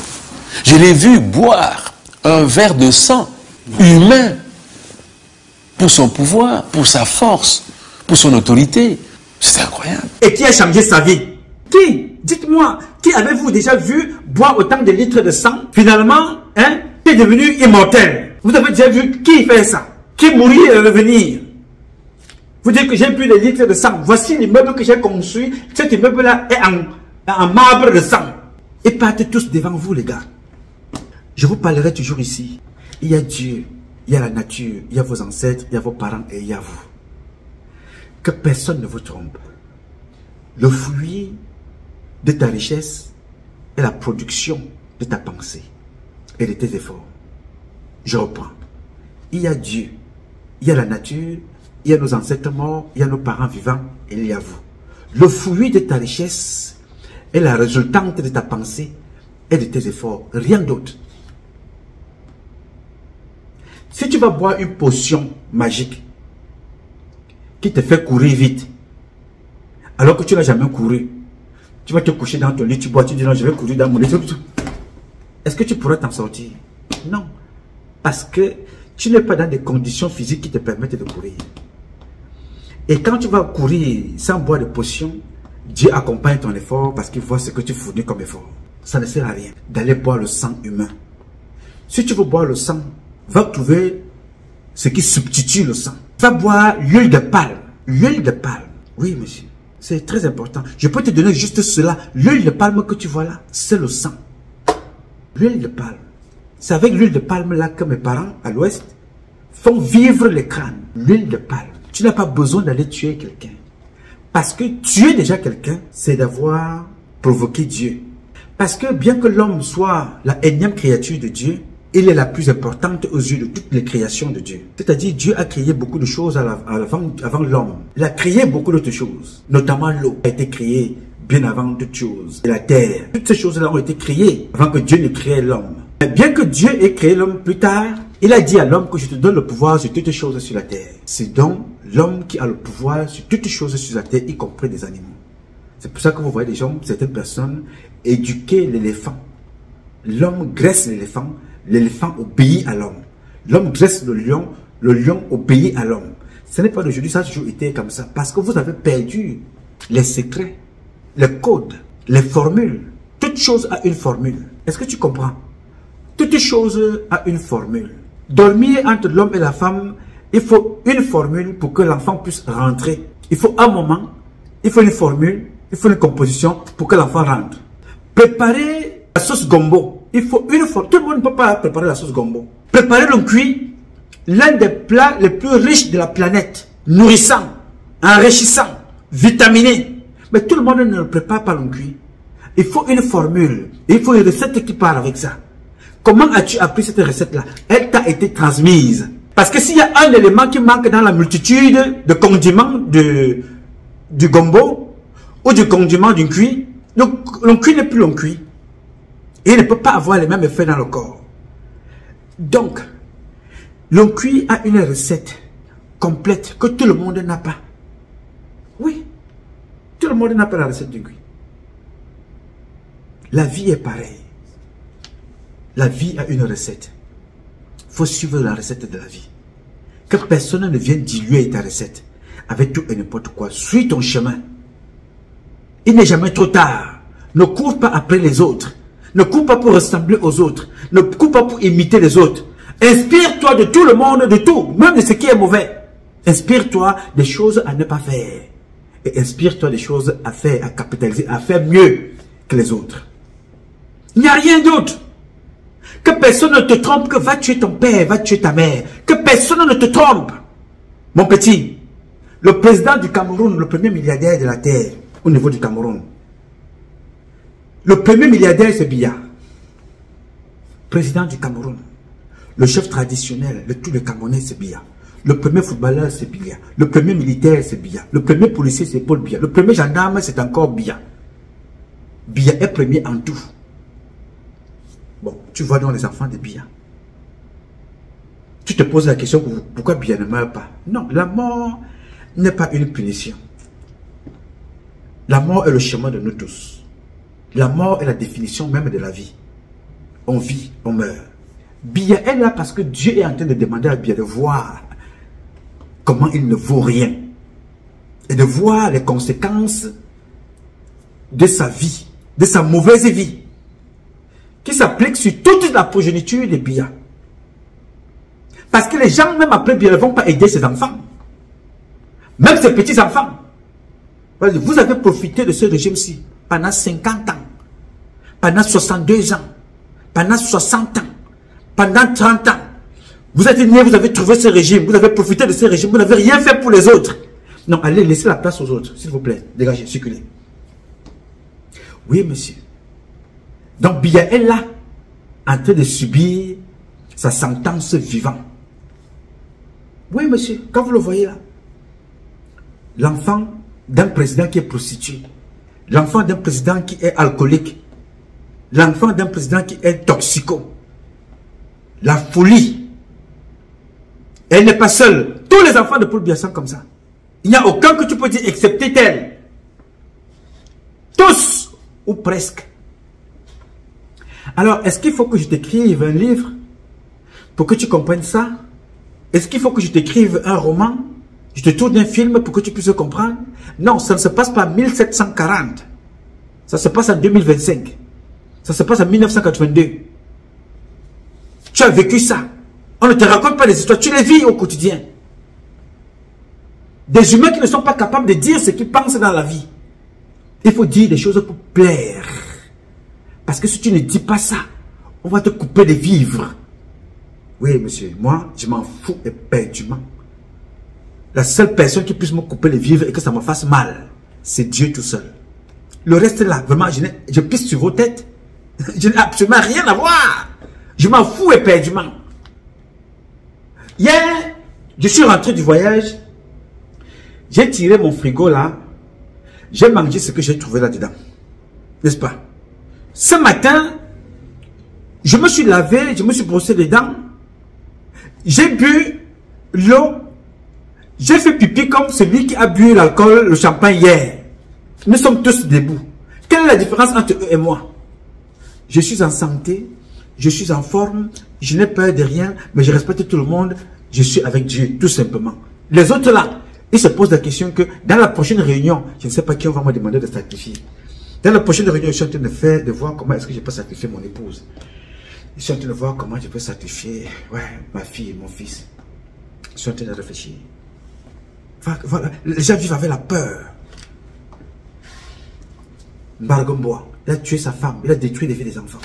Je l'ai vu boire un verre de sang humain pour son pouvoir, pour sa force, pour son autorité. C'est incroyable. Et qui a changé sa vie? Qui? Dites-moi, qui avez-vous déjà vu boire autant de litres de sang? Finalement, qui est devenu immortel? Vous avez déjà vu qui fait ça? Qui mourit et revenir? Vous dites que j'ai bu des litres de sang. Voici l'immeuble que j'ai construit. Cet immeuble-là est en marbre de sang. Et partez tous devant vous, les gars. Je vous parlerai toujours ici. Il y a Dieu, il y a la nature, il y a vos ancêtres, il y a vos parents et il y a vous. Que personne ne vous trompe. Le fruit de ta richesse est la production de ta pensée et de tes efforts. Je reprends. Il y a Dieu, il y a la nature, il y a nos ancêtres morts, il y a nos parents vivants et il y a vous. Le fruit de ta richesse est la résultante de ta pensée et de tes efforts, rien d'autre. Si tu vas boire une potion magique qui te fait courir vite, alors que tu n'as jamais couru, tu vas te coucher dans ton lit, tu bois, tu dis non, je vais courir dans mon lit. Est-ce que tu pourras t'en sortir? Non. Parce que tu n'es pas dans des conditions physiques qui te permettent de courir. Et quand tu vas courir sans boire de potion, Dieu accompagne ton effort parce qu'il voit ce que tu fournis comme effort. Ça ne sert à rien d'aller boire le sang humain. Si tu veux boire le sang, va trouver ce qui substitue le sang. Va boire l'huile de palme. L'huile de palme. Oui, monsieur. C'est très important. Je peux te donner juste cela. L'huile de palme que tu vois là, c'est le sang. L'huile de palme. C'est avec l'huile de palme là que mes parents, à l'ouest, font vivre les crânes. L'huile de palme. Tu n'as pas besoin d'aller tuer quelqu'un. Parce que tuer déjà quelqu'un, c'est d'avoir provoqué Dieu. Parce que bien que l'homme soit la énième créature de Dieu, il est la plus importante aux yeux de toutes les créations de Dieu. C'est-à-dire, Dieu a créé beaucoup de choses avant l'homme. Il a créé beaucoup d'autres choses. Notamment l'eau a été créée bien avant toutes choses. Et la terre. Toutes ces choses-là ont été créées avant que Dieu ne crée l'homme. Mais bien que Dieu ait créé l'homme plus tard, il a dit à l'homme que je te donne le pouvoir sur toutes choses sur la terre. C'est donc l'homme qui a le pouvoir sur toutes choses sur la terre, y compris des animaux. C'est pour ça que vous voyez des gens, certaines personnes, éduquer l'éléphant. L'homme graisse l'éléphant. L'éléphant obéit à l'homme. L'homme dresse le lion obéit à l'homme. Ce n'est pas d'aujourd'hui, ça a toujours été comme ça. Parce que vous avez perdu les secrets, les codes, les formules. Toute chose a une formule. Est-ce que tu comprends? Toute chose a une formule. Dormir entre l'homme et la femme, il faut une formule pour que l'enfant puisse rentrer. Il faut un moment, il faut une formule, il faut une composition pour que l'enfant rentre. Préparer la sauce gombo. il faut une fois. Tout le monde ne peut pas préparer la sauce gombo. Préparer le cuit, l'un des plats les plus riches de la planète, nourrissant, enrichissant, vitaminé. Mais tout le monde ne le prépare pas le cuit. Il faut une formule, il faut une recette qui part avec ça. Comment as-tu appris cette recette-là? Elle t'a été transmise. Parce que s'il y a un élément qui manque dans la multitude de condiments du gombo ou du condiment du cuit, le cuit n'est plus le cuit. Et il ne peut pas avoir les mêmes effets dans le corps. Donc, le cuit a une recette complète que tout le monde n'a pas. Oui, tout le monde n'a pas la recette du cuit. La vie est pareille. La vie a une recette. Il faut suivre la recette de la vie. Que personne ne vienne diluer ta recette avec tout et n'importe quoi. Suis ton chemin. Il n'est jamais trop tard. Ne cours pas après les autres. Ne cours pas pour ressembler aux autres. Ne cours pas pour imiter les autres. Inspire-toi de tout le monde, de tout, même de ce qui est mauvais. Inspire-toi des choses à ne pas faire. Et inspire-toi des choses à faire, à capitaliser, à faire mieux que les autres. Il n'y a rien d'autre. Que personne ne te trompe que va tuer ton père, va tuer ta mère. Que personne ne te trompe. Mon petit, le président du Cameroun, le premier milliardaire de la terre au niveau du Cameroun. Le premier milliardaire, c'est Biya. Président du Cameroun. Le chef traditionnel de tous les Camerounais, c'est Biya. Le premier footballeur, c'est Biya. Le premier militaire, c'est Biya. Le premier policier, c'est Paul Biya. Le premier gendarme, c'est encore Biya. Biya est premier en tout. Bon, tu vois donc les enfants de Biya. Tu te poses la question, pourquoi Biya ne meurt pas? Non, la mort n'est pas une punition. La mort est le chemin de nous tous. La mort est la définition même de la vie. On vit, on meurt. Biya est là parce que Dieu est en train de demander à Biya de voir comment il ne vaut rien. Et de voir les conséquences de sa vie, de sa mauvaise vie, qui s'applique sur toute la progéniture de Biya. Parce que les gens, même après Biya, ne vont pas aider ses enfants. Même ses petits-enfants. Vous avez profité de ce régime-ci pendant 50 ans, pendant 62 ans, pendant 60 ans, pendant 30 ans. Vous êtes né, vous avez trouvé ce régime, vous avez profité de ce régime, vous n'avez rien fait pour les autres. Non, allez, laissez la place aux autres, s'il vous plaît. Dégagez, circulez. Oui, monsieur. Donc, Biya est là, en train de subir sa sentence vivant. Oui, monsieur, quand vous le voyez là, l'enfant d'un président qui est prostitué, l'enfant d'un président qui est alcoolique, l'enfant d'un président qui est toxico, la folie. Elle n'est pas seule. Tous les enfants de Paul Biya sont comme ça. Il n'y a aucun que tu peux dire excepté elle. Tous, ou presque. Alors, est-ce qu'il faut que je t'écrive un livre pour que tu comprennes ça? Est-ce qu'il faut que je t'écrive un roman? Je te tourne un film pour que tu puisses comprendre? Non, ça ne se passe pas en 1740. Ça se passe en 2025. Ça se passe en 1982. Tu as vécu ça. On ne te raconte pas des histoires, tu les vis au quotidien. Des humains qui ne sont pas capables de dire ce qu'ils pensent dans la vie. Il faut dire des choses pour plaire. Parce que si tu ne dis pas ça, on va te couper de vivre. Oui, monsieur, moi, je m'en fous éperdument. La seule personne qui puisse me couper les vivres et que ça me fasse mal, c'est Dieu tout seul. Le reste là, vraiment, je pisse sur vos têtes. Je n'ai absolument rien à voir. Je m'en fous éperdument. Hier, je suis rentré du voyage. J'ai tiré mon frigo là. J'ai mangé ce que j'ai trouvé là-dedans. N'est-ce pas? Ce matin, je me suis lavé, je me suis brossé les dents. J'ai bu l'eau. J'ai fait pipi comme celui qui a bu l'alcool, le champagne hier. Nous sommes tous debout. Quelle est la différence entre eux et moi? Je suis en santé, je suis en forme, je n'ai peur de rien, mais je respecte tout le monde. Je suis avec Dieu, tout simplement. Les autres là, ils se posent la question que dans la prochaine réunion, je ne sais pas qui on va me demander de sacrifier. Dans la prochaine réunion, je suis en train de voir comment est-ce que je peux sacrifier mon épouse. Je suis en train de voir comment je peux sacrifier ma fille et mon fils. Je suis en train de réfléchir. Voilà, les gens vivent avec la peur. Mbargomboa, il a tué sa femme, il a détruit les vies des enfants.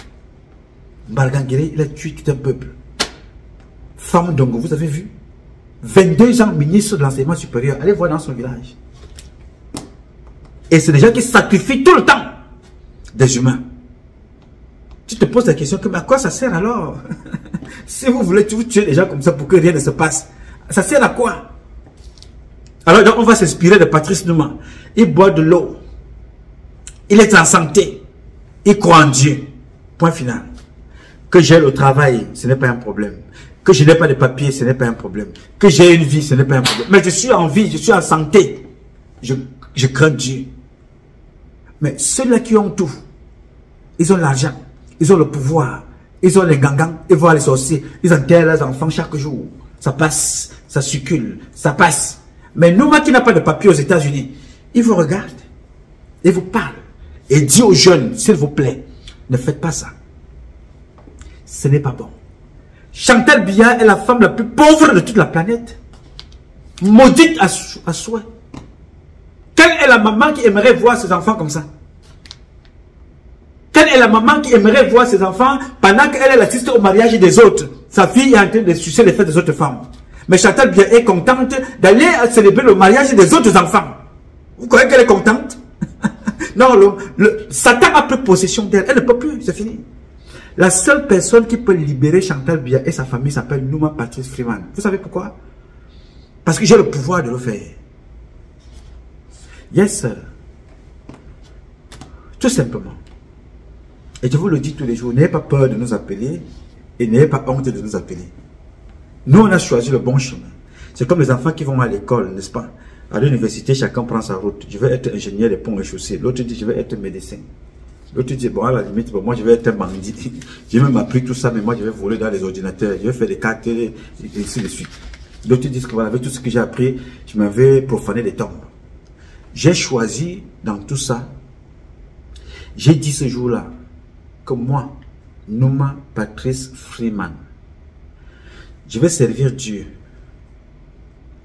Mbargangere, il a tué tout un peuple. Femme Dongo, vous avez vu? 22 ans ministre de l'enseignement supérieur. Allez voir dans son village. Et c'est des gens qui sacrifient tout le temps des humains. Tu te poses la question que, mais à quoi ça sert alors? Si vous voulez vous tuer des gens comme ça pour que rien ne se passe, ça sert à quoi? Alors donc on va s'inspirer de Patrice Nouma. Il boit de l'eau. Il est en santé. Il croit en Dieu. Point final. Que j'ai le travail, ce n'est pas un problème. Que je n'ai pas de papier, ce n'est pas un problème. Que j'ai une vie, ce n'est pas un problème. Mais je suis en vie, je suis en santé. Je crains Dieu. Mais ceux-là qui ont tout, ils ont l'argent, ils ont le pouvoir, ils ont les gangans, ils voient les sorciers, ils enterrent leurs enfants chaque jour. Ça passe, ça circule, ça passe. Mais nous, qui n'a pas de papier aux États-Unis, ils vous regardent, ils vous parlent. Et dit aux jeunes, s'il vous plaît, ne faites pas ça. Ce n'est pas bon. Chantal Biya est la femme la plus pauvre de toute la planète. Maudite à souhait. Quelle est la maman qui aimerait voir ses enfants comme ça? Quelle est la maman qui aimerait voir ses enfants pendant qu'elle assiste au mariage des autres? Sa fille est en train de sucer les fesses des autres femmes. Mais Chantal Biya est contente d'aller célébrer le mariage des autres enfants. Vous croyez qu'elle est contente? Non, Satan a pris possession d'elle. Elle ne peut plus, c'est fini. La seule personne qui peut libérer Chantal Biya et sa famille s'appelle Nouma Patrice Freeman. Vous savez pourquoi? Parce que j'ai le pouvoir de le faire. Yes, sir. Tout simplement. Et je vous le dis tous les jours, n'ayez pas peur de nous appeler et n'ayez pas honte de nous appeler. Nous, on a choisi le bon chemin. C'est comme les enfants qui vont à l'école, n'est-ce pas? À l'université, chacun prend sa route. Je vais être ingénieur des ponts et chaussées. L'autre dit, je vais être médecin. L'autre dit, bon, à la limite, bon, moi, je vais être un bandit. J'ai même appris tout ça, mais moi, je vais voler dans les ordinateurs. Je vais faire des cartes et ainsi de suite. D'autres disent que voilà, avec tout ce que j'ai appris, je m'avais profané les tombes. J'ai choisi dans tout ça, j'ai dit ce jour-là, que moi, Nouma Patrice Freeman, je vais servir Dieu.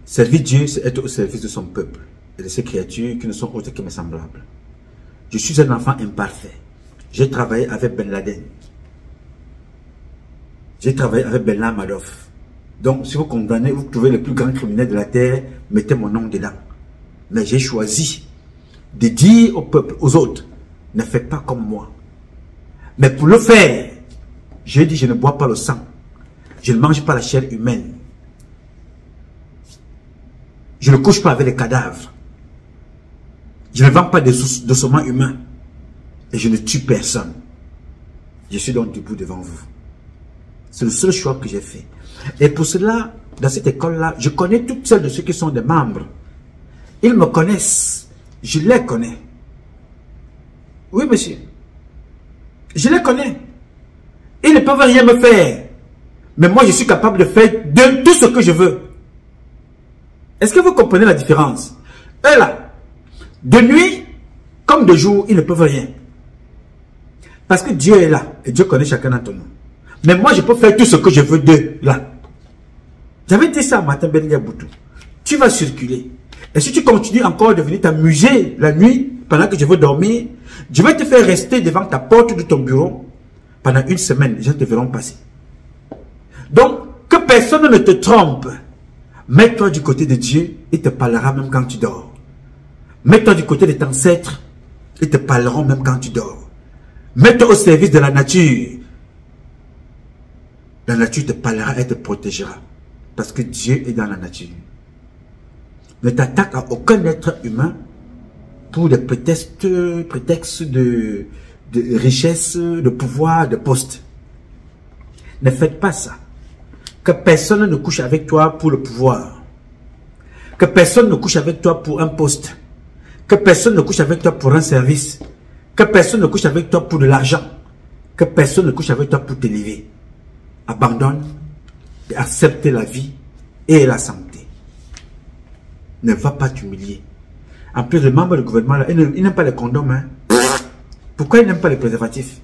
Servir Dieu, c'est être au service de son peuple et de ses créatures qui ne sont autres que mes semblables. Je suis un enfant imparfait. J'ai travaillé avec Ben Laden. J'ai travaillé avec Bernard Madoff. Donc, si vous condamnez, vous trouvez le plus grand criminel de la terre, mettez mon nom dedans. Mais j'ai choisi de dire au peuple, aux autres, ne faites pas comme moi. Mais pour le faire, j'ai dit, je ne bois pas le sang. Je ne mange pas la chair humaine. Je ne couche pas avec les cadavres. Je ne vends pas d'ossements humains. Et je ne tue personne. Je suis donc debout devant vous. C'est le seul choix que j'ai fait. Et pour cela, dans cette école-là, je connais toutes celles de ceux qui sont des membres. Ils me connaissent. Je les connais. Oui, monsieur. Je les connais. Ils ne peuvent rien me faire. Mais moi, je suis capable de faire de tout ce que je veux. Est-ce que vous comprenez la différence? Eux là, de nuit comme de jour, ils ne peuvent rien. Parce que Dieu est là. Et Dieu connaît chacun d'entre nous. Mais moi, je peux faire tout ce que je veux d'eux là. J'avais dit ça à Martin Benga Boutou. Tu vas circuler. Et si tu continues encore de venir t'amuser la nuit, pendant que je veux dormir, je vais te faire rester devant ta porte de ton bureau pendant une semaine. Les gens te verront passer. Donc, que personne ne te trompe. Mets-toi du côté de Dieu, il te parlera même quand tu dors. Mets-toi du côté de tes ancêtres, ils te parleront même quand tu dors. Mets-toi au service de la nature. La nature te parlera et te protégera. Parce que Dieu est dans la nature. Ne t'attaque à aucun être humain pour des prétextes de richesse, de pouvoir, de poste. Ne faites pas ça. Que personne ne couche avec toi pour le pouvoir. Que personne ne couche avec toi pour un poste. Que personne ne couche avec toi pour un service. Que personne ne couche avec toi pour de l'argent. Que personne ne couche avec toi pour t'élever. Abandonne et accepte la vie et la santé. Ne va pas t'humilier. En plus, les membres du gouvernement, là, ils n'aiment pas les condoms. Hein. Pourquoi ils n'aiment pas les préservatifs?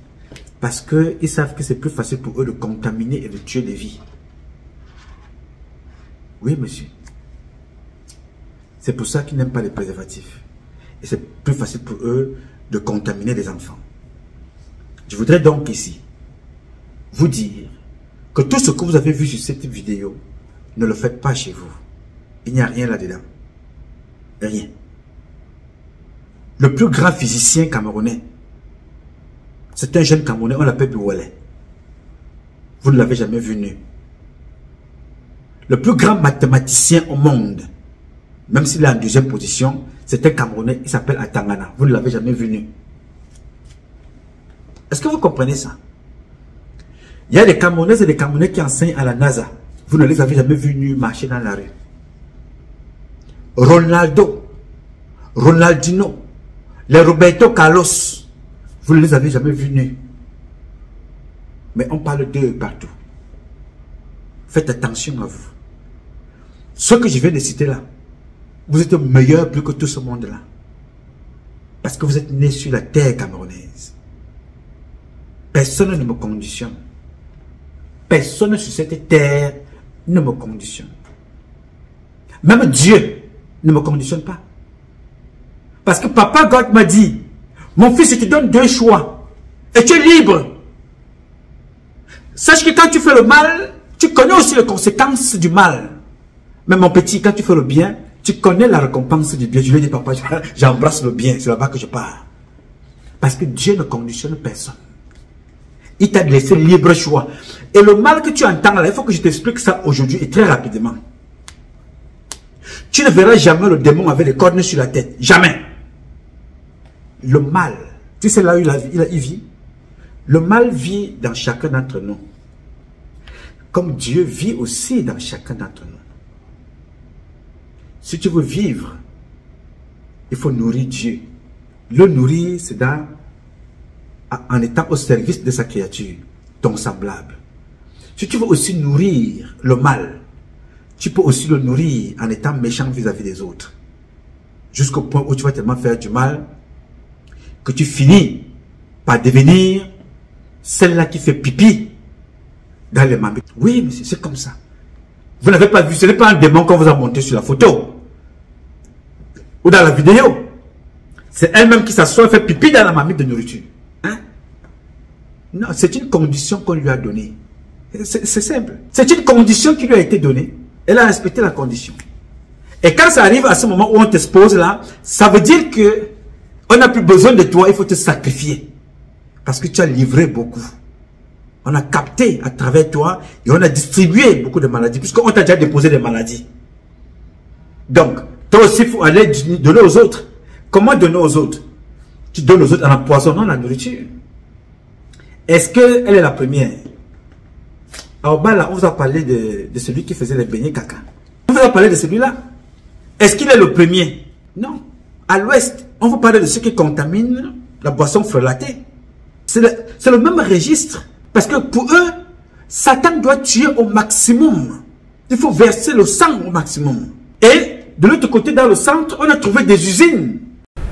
Parce qu'ils savent que c'est plus facile pour eux de contaminer et de tuer des vies. Oui, monsieur. C'est pour ça qu'ils n'aiment pas les préservatifs. Et c'est plus facile pour eux de contaminer des enfants. Je voudrais donc ici vous dire que tout ce que vous avez vu sur cette vidéo, ne le faites pas chez vous. Il n'y a rien là-dedans. Rien. Le plus grand physicien camerounais, c'est un jeune Camerounais, on l'appelle Biwale. Vous ne l'avez jamais vu nu. Le plus grand mathématicien au monde, même s'il est en deuxième position, c'est un Camerounais, il s'appelle Atangana. Vous ne l'avez jamais vu nu. Est-ce que vous comprenez ça? Il y a des Camerounais et des Camerounais qui enseignent à la NASA. Vous ne les avez jamais vus nus marcher dans la rue. Ronaldo, Ronaldinho, les Roberto Carlos, vous ne les avez jamais vus nus. Mais on parle d'eux partout. Faites attention à vous. Ce que je viens de citer là, vous êtes meilleur plus que tout ce monde-là. Parce que vous êtes nés sur la terre camerounaise. Personne ne me conditionne. Personne sur cette terre ne me conditionne. Même Dieu ne me conditionne pas. Parce que Papa God m'a dit, mon fils, je te donne deux choix. Et tu es libre. Sache que quand tu fais le mal, tu connais aussi les conséquences du mal. Mais mon petit, quand tu fais le bien, tu connais la récompense du bien. Je lui ai dit, papa, j'embrasse le bien. C'est là-bas que je pars. Parce que Dieu ne conditionne personne. Il t'a laissé libre choix. Et le mal que tu entends là, il faut que je t'explique ça aujourd'hui et très rapidement. Tu ne verras jamais le démon avec les cornes sur la tête. Jamais. Le mal, tu sais là où il vit? Le mal vit dans chacun d'entre nous. Comme Dieu vit aussi dans chacun d'entre nous. Si tu veux vivre, il faut nourrir Dieu. Le nourrir, c'est en étant au service de sa créature, ton semblable. Si tu veux aussi nourrir le mal, tu peux aussi le nourrir en étant méchant vis-à-vis des autres. Jusqu'au point où tu vas tellement faire du mal que tu finis par devenir celle-là qui fait pipi dans les marmites. Oui, monsieur, c'est comme ça. Vous n'avez pas vu, ce n'est pas un démon qu'on vous a monté sur la photo ou dans la vidéo. C'est elle-même qui s'assoit et fait pipi dans la marmite de nourriture. Hein? Non, c'est une condition qu'on lui a donnée. C'est simple. C'est une condition qui lui a été donnée. Elle a respecté la condition. Et quand ça arrive à ce moment où on t'expose là, ça veut dire que on n'a plus besoin de toi, il faut te sacrifier. Parce que tu as livré beaucoup. On a capté à travers toi et on a distribué beaucoup de maladies, puisqu'on t'a déjà déposé des maladies. Donc, toi aussi, il faut aller donner aux autres. Comment donner aux autres? Tu donnes aux autres en empoisonnant la nourriture. Est-ce qu'elle est la première? Alors, bas là, on vous a parlé de celui qui faisait les beignets caca. On vous a parlé de celui-là. Est-ce qu'il est le premier? Non. À l'ouest, on vous parle de ceux qui contaminent la boisson frelatée. C'est le même registre. Parce que pour eux, Satan doit tuer au maximum. Il faut verser le sang au maximum. Et de l'autre côté, dans le centre, on a trouvé des usines.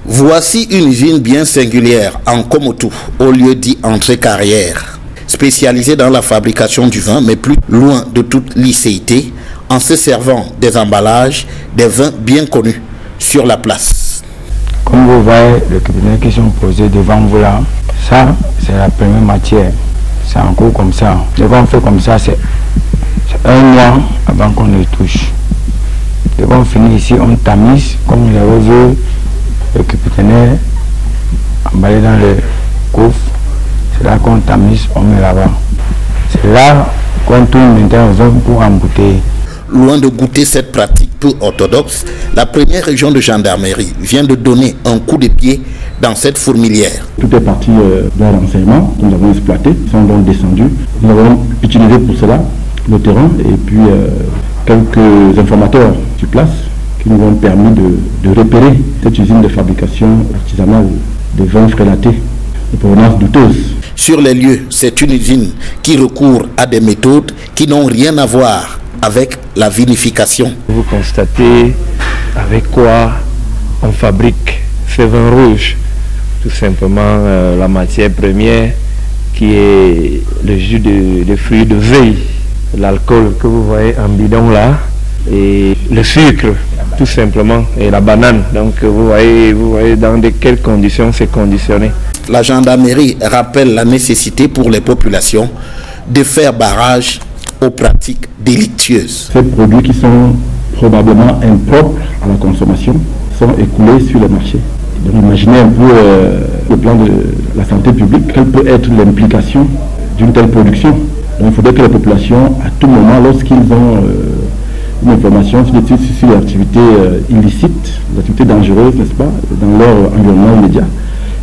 Voici une usine bien singulière en Komotou, au lieu dit Entrée-Carrière, spécialisée dans la fabrication du vin, mais plus loin de toute licéité, en se servant des emballages, des vins bien connus sur la place. Comme vous voyez, les cabinets qui sont posés devant vous là, ça, c'est la première matière. C'est en cours comme ça. Et quand on fait comme ça, c'est un mois avant qu'on les touche. Et quand on finit ici, on tamise comme les roses, les capitaines emballés dans le coffre. C'est là qu'on tamise, on met là-bas. C'est là qu'on tourne maintenant aux hommes pour embouteiller. Loin de goûter cette pratique peu orthodoxe, la première région de gendarmerie vient de donner un coup de pied dans cette fourmilière. Tout est parti de renseignement que nous avons exploité, ils sont donc descendus. Nous avons utilisé pour cela le terrain et puis quelques informateurs sur place qui nous ont permis de repérer cette usine de fabrication artisanale de vins frélatés de provenance douteuse. Sur les lieux, c'est une usine qui recourt à des méthodes qui n'ont rien à voir avec la vinification. Vous constatez avec quoi on fabrique ce vin rouge. Tout simplement la matière première qui est le jus de fruits de veille, l'alcool que vous voyez en bidon là, et le sucre tout simplement, et la banane. Donc vous voyez dans de quelles conditions c'est conditionné. La gendarmerie rappelle la nécessité pour les populations de faire barrage aux pratiques délictueuses. Ces produits qui sont probablement impropres à la consommation sont écoulés sur le marché. Donc imaginez un peu le plan de la santé publique, quelle peut être l'implication d'une telle production. Donc il faudrait que les populations, à tout moment, lorsqu'ils ont une information sur les activités illicites, les activités dangereuses, n'est-ce pas, dans leur environnement immédiat,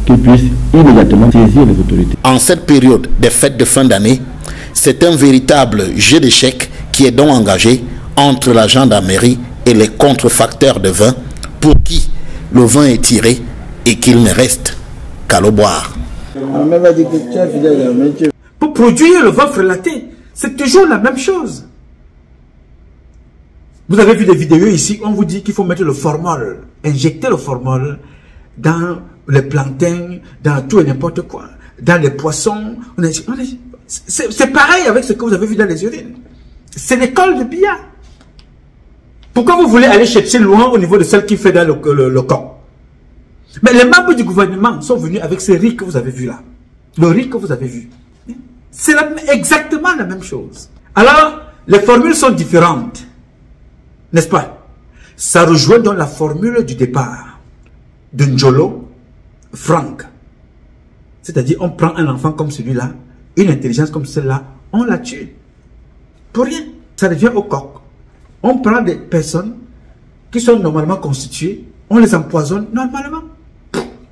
qu'ils puissent immédiatement saisir les autorités. En cette période des fêtes de fin d'année, c'est un véritable jeu d'échecs qui est donc engagé entre la gendarmerie et les contrefacteurs de vin pour qui le vin est tiré et qu'il ne reste qu'à le boire. Pour produire le vin frelaté, c'est toujours la même chose. Vous avez vu des vidéos ici, on vous dit qu'il faut mettre le formol, injecter le formol dans les plantains, dans tout et n'importe quoi, dans les poissons. C'est pareil avec ce que vous avez vu dans les urines. C'est l'école de billard. Pourquoi vous voulez aller chercher loin au niveau de celle qui fait dans le corps? Mais les membres du gouvernement sont venus avec ce riz que vous avez vu là. Le riz que vous avez vu. C'est exactement la même chose. Alors, les formules sont différentes. N'est-ce pas? Ça rejoint dans la formule du départ de Njolo, Frank. C'est-à-dire, on prend un enfant comme celui-là, une intelligence comme celle-là, on la tue. Pour rien. Ça revient au coq. On prend des personnes qui sont normalement constituées, on les empoisonne normalement.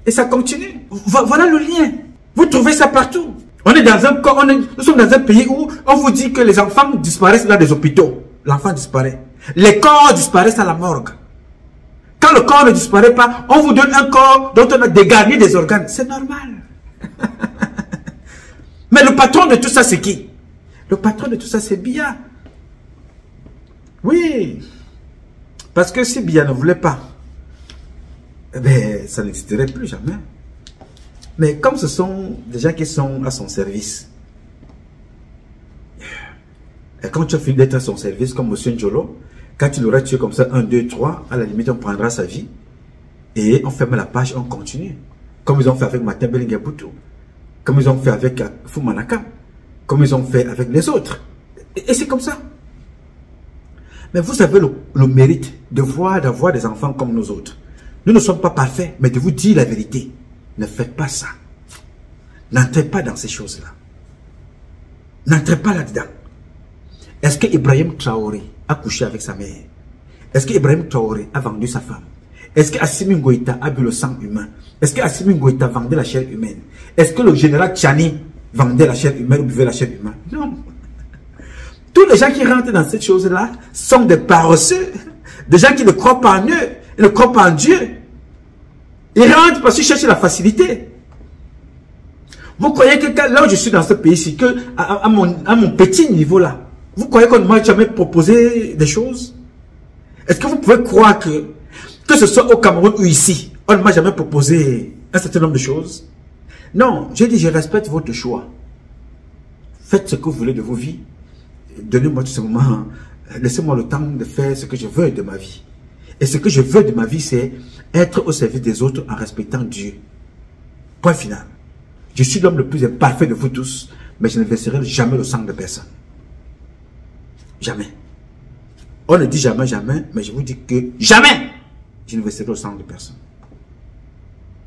Et ça continue. Voilà le lien. Vous trouvez ça partout. On est dans un corps, nous sommes dans un pays où on vous dit que les enfants disparaissent dans des hôpitaux. L'enfant disparaît. Les corps disparaissent à la morgue. Quand le corps ne disparaît pas, on vous donne un corps dont on a dégarni des organes. C'est normal. Mais le patron de tout ça, c'est qui? Le patron de tout ça, c'est Biya. Oui. Parce que si Biya ne voulait pas, eh bien, ça n'existerait plus jamais. Mais comme ce sont des gens qui sont à son service, et quand tu as fini d'être à son service, comme M. Njolo, quand il aura tué comme ça, 1, 2, 3, à la limite, on prendra sa vie, et on ferme la page, on continue. Comme ils ont fait avec Martin Bellinga-Boutou, comme ils ont fait avec Fumanaka, comme ils ont fait avec les autres. Et c'est comme ça. Mais vous avez le mérite d'avoir des enfants comme nous autres. Nous ne sommes pas parfaits, mais de vous dire la vérité. Ne faites pas ça. N'entrez pas dans ces choses-là. N'entrez pas là-dedans. Est-ce que Ibrahim Traoré a couché avec sa mère? Est-ce que Ibrahim Traoré a vendu sa femme? Est-ce que Assimi Goïta a bu le sang humain? Est-ce que Assimi Goïta vendait la chair humaine? Est-ce que le général Tchani vendait la chair humaine ou buvait la chair humaine? Non. Tous les gens qui rentrent dans cette chose-là sont des paresseux, des gens qui ne croient pas en eux, ils ne croient pas en Dieu. Ils rentrent parce qu'ils cherchent la facilité. Vous croyez que là où je suis dans ce pays-ci, que à mon petit niveau là, vous croyez qu'on ne m'a jamais proposé des choses? Est-ce que vous pouvez croire que ce soit au Cameroun ou ici, on ne m'a jamais proposé un certain nombre de choses? Non, j'ai dit je respecte votre choix. Faites ce que vous voulez de vos vies. Donnez-moi tout simplement, laissez-moi le temps de faire ce que je veux de ma vie. Et ce que je veux de ma vie, c'est être au service des autres en respectant Dieu. Point final. Je suis l'homme le plus imparfait de vous tous, mais je ne verserai jamais le sang de personne. Jamais. On ne dit jamais, jamais, mais je vous dis que jamais je ne verserai le sang de personne.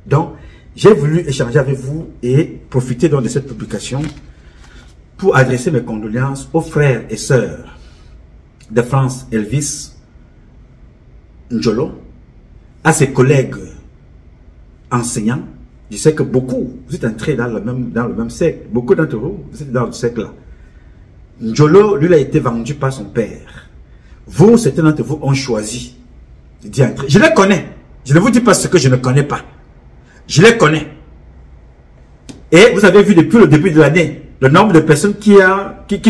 Donc, j'ai voulu échanger avec vous et profiter donc de cette publication pour adresser mes condoléances aux frères et sœurs de France Elvis Njolo, à ses collègues enseignants. Je sais que beaucoup, vous êtes entrés dans le même cercle. Beaucoup d'entre vous, vous êtes dans le cercle là. Njolo, lui, a été vendu par son père. Vous, certains d'entre vous ont choisi d'y entrer. Je les connais. Je ne vous dis pas ce que je ne connais pas. Je les connais. Et vous avez vu depuis le début de l'année, le nombre de personnes qui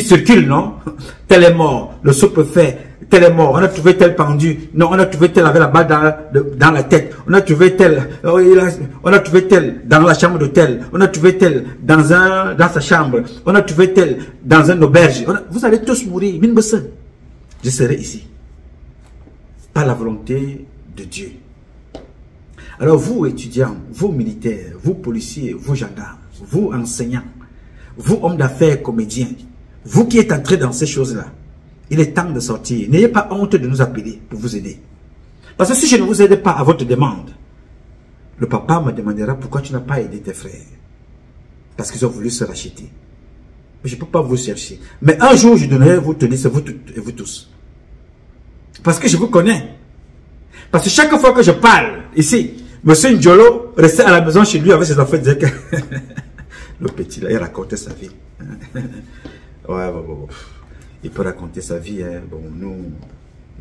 circulent, non? Tel est mort, le sous-préfet, tel est mort, on a trouvé tel pendu, non, on a trouvé tel avec la balle dans la tête, on a trouvé tel, on a trouvé tel dans la chambre d'hôtel, on a trouvé tel dans sa chambre, on a trouvé tel dans un auberge. Vous allez tous mourir, je serai ici. Par la volonté de Dieu. Alors vous étudiants, vous militaires, vous policiers, vous gendarmes, vous enseignants, vous hommes d'affaires, comédiens, Vous qui êtes entrés dans ces choses-là, il est temps de sortir. N'ayez pas honte de nous appeler pour vous aider. Parce que si je ne vous aide pas à votre demande, le papa me demandera pourquoi tu n'as pas aidé tes frères. Parce qu'ils ont voulu se racheter. Mais je ne peux pas vous chercher. Mais un jour, je donnerai vous tenir, c'est vous toutes et vous tous. Parce que je vous connais. Parce que chaque fois que je parle ici, M. Njolo restait à la maison chez lui avec ses enfants, il disait que le petit là, il racontait sa vie. Ouais, bon. Il peut raconter sa vie. Hein. Bon, nous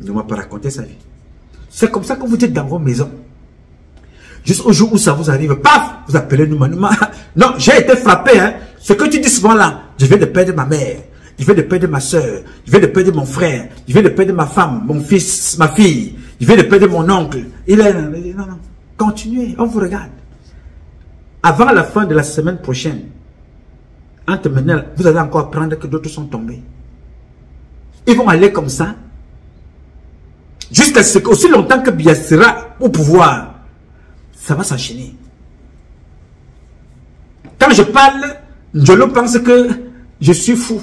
ne m'a pas raconté sa vie. C'est comme ça que vous êtes dans vos maisons. Jusqu'au jour où ça vous arrive, paf, vous appelez Nouma. Non, j'ai été frappé. Hein. Ce que tu dis souvent là, je viens de perdre ma mère, je viens de perdre ma soeur, je viens de perdre mon frère, je viens de perdre ma femme, mon fils, ma fille, je viens de perdre mon oncle. Il est non, continuez, on vous regarde. Avant la fin de la semaine prochaine, entre maintenant, vous allez encore apprendre que d'autres sont tombés. Ils vont aller comme ça, jusqu'à ce qu'aussi longtemps que Biya sera au pouvoir, ça va s'enchaîner. Quand je parle, Njolo pense que je suis fou.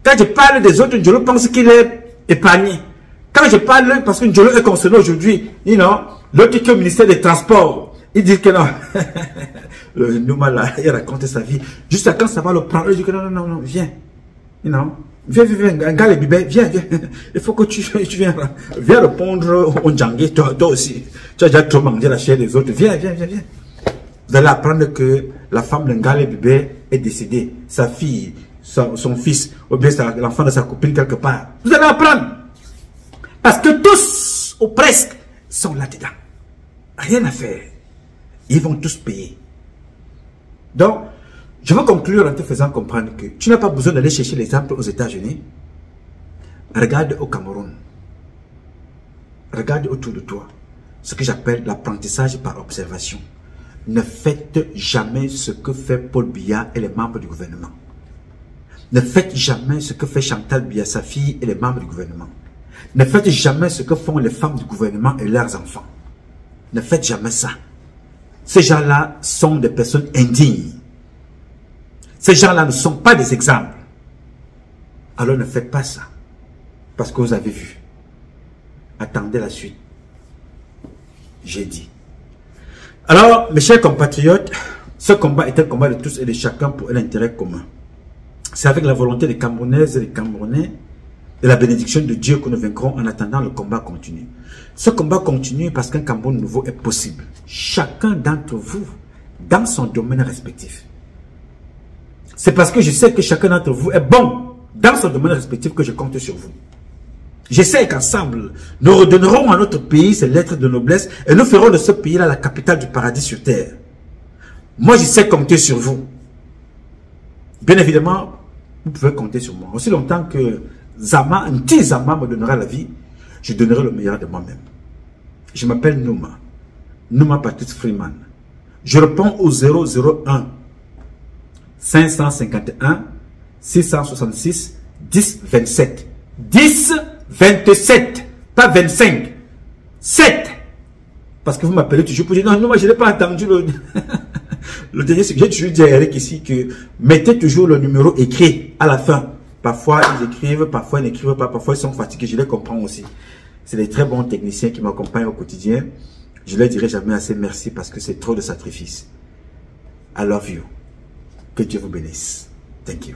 Quand je parle des autres, Njolo pense qu'il est épargné. Quand je parle, parce que Njolo est concerné aujourd'hui, l'autre qui est au ministère des Transports, il dit que non. Le Nouma là, il raconte sa vie. Jusqu'à quand ça va le prendre, il dit que non, viens. Viens, Ngale Bibé, viens. Il faut que tu viens répondre au Djangé, toi aussi. Tu as déjà trop mangé la chair des autres. Viens. Vous allez apprendre que la femme de Ngale Bibé est décédée. Sa fille, son fils, ou bien l'enfant de sa copine quelque part. Vous allez apprendre. Parce que tous, ou presque, sont là-dedans. Rien à faire. Ils vont tous payer. Donc, je veux conclure en te faisant comprendre que tu n'as pas besoin d'aller chercher l'exemple aux États-Unis. Regarde au Cameroun. Regarde autour de toi. Ce que j'appelle l'apprentissage par observation. Ne faites jamais ce que fait Paul Biya et les membres du gouvernement. Ne faites jamais ce que fait Chantal Biya, sa fille et les membres du gouvernement. Ne faites jamais ce que font les femmes du gouvernement et leurs enfants. Ne faites jamais ça. Ces gens-là sont des personnes indignes. Ces gens-là ne sont pas des exemples. Alors ne faites pas ça. Parce que vous avez vu. Attendez la suite. J'ai dit. Alors, mes chers compatriotes, ce combat est un combat de tous et de chacun pour l'intérêt commun. C'est avec la volonté des Camerounaises et des Camerounais et la bénédiction de Dieu que nous vaincrons. En attendant, le combat continue. Ce combat continue parce qu'un Cameroun nouveau est possible. Chacun d'entre vous, dans son domaine respectif. C'est parce que je sais que chacun d'entre vous est bon dans son domaine respectif que je compte sur vous. Je sais qu'ensemble, nous redonnerons à notre pays ses lettres de noblesse et nous ferons de ce pays-là la capitale du paradis sur terre. Moi, je sais compter sur vous. Bien évidemment, vous pouvez compter sur moi. Aussi longtemps que un petit Zama me donnera la vie, je donnerai le meilleur de moi-même. Je m'appelle Nouma. Nouma Patrice Freeman. Je réponds au 001 551 666 10 27. 10 27, pas 25. 7. Parce que vous m'appelez toujours pour dire non, moi je n'ai pas entendu le dernier. J'ai toujours dit à Eric ici que mettez toujours le numéro écrit à la fin. Parfois ils écrivent, parfois ils n'écrivent pas, parfois ils sont fatigués, je les comprends aussi. C'est des très bons techniciens qui m'accompagnent au quotidien. Je ne leur dirai jamais assez merci parce que c'est trop de sacrifices. I love you. Que Dieu vous bénisse. Thank you.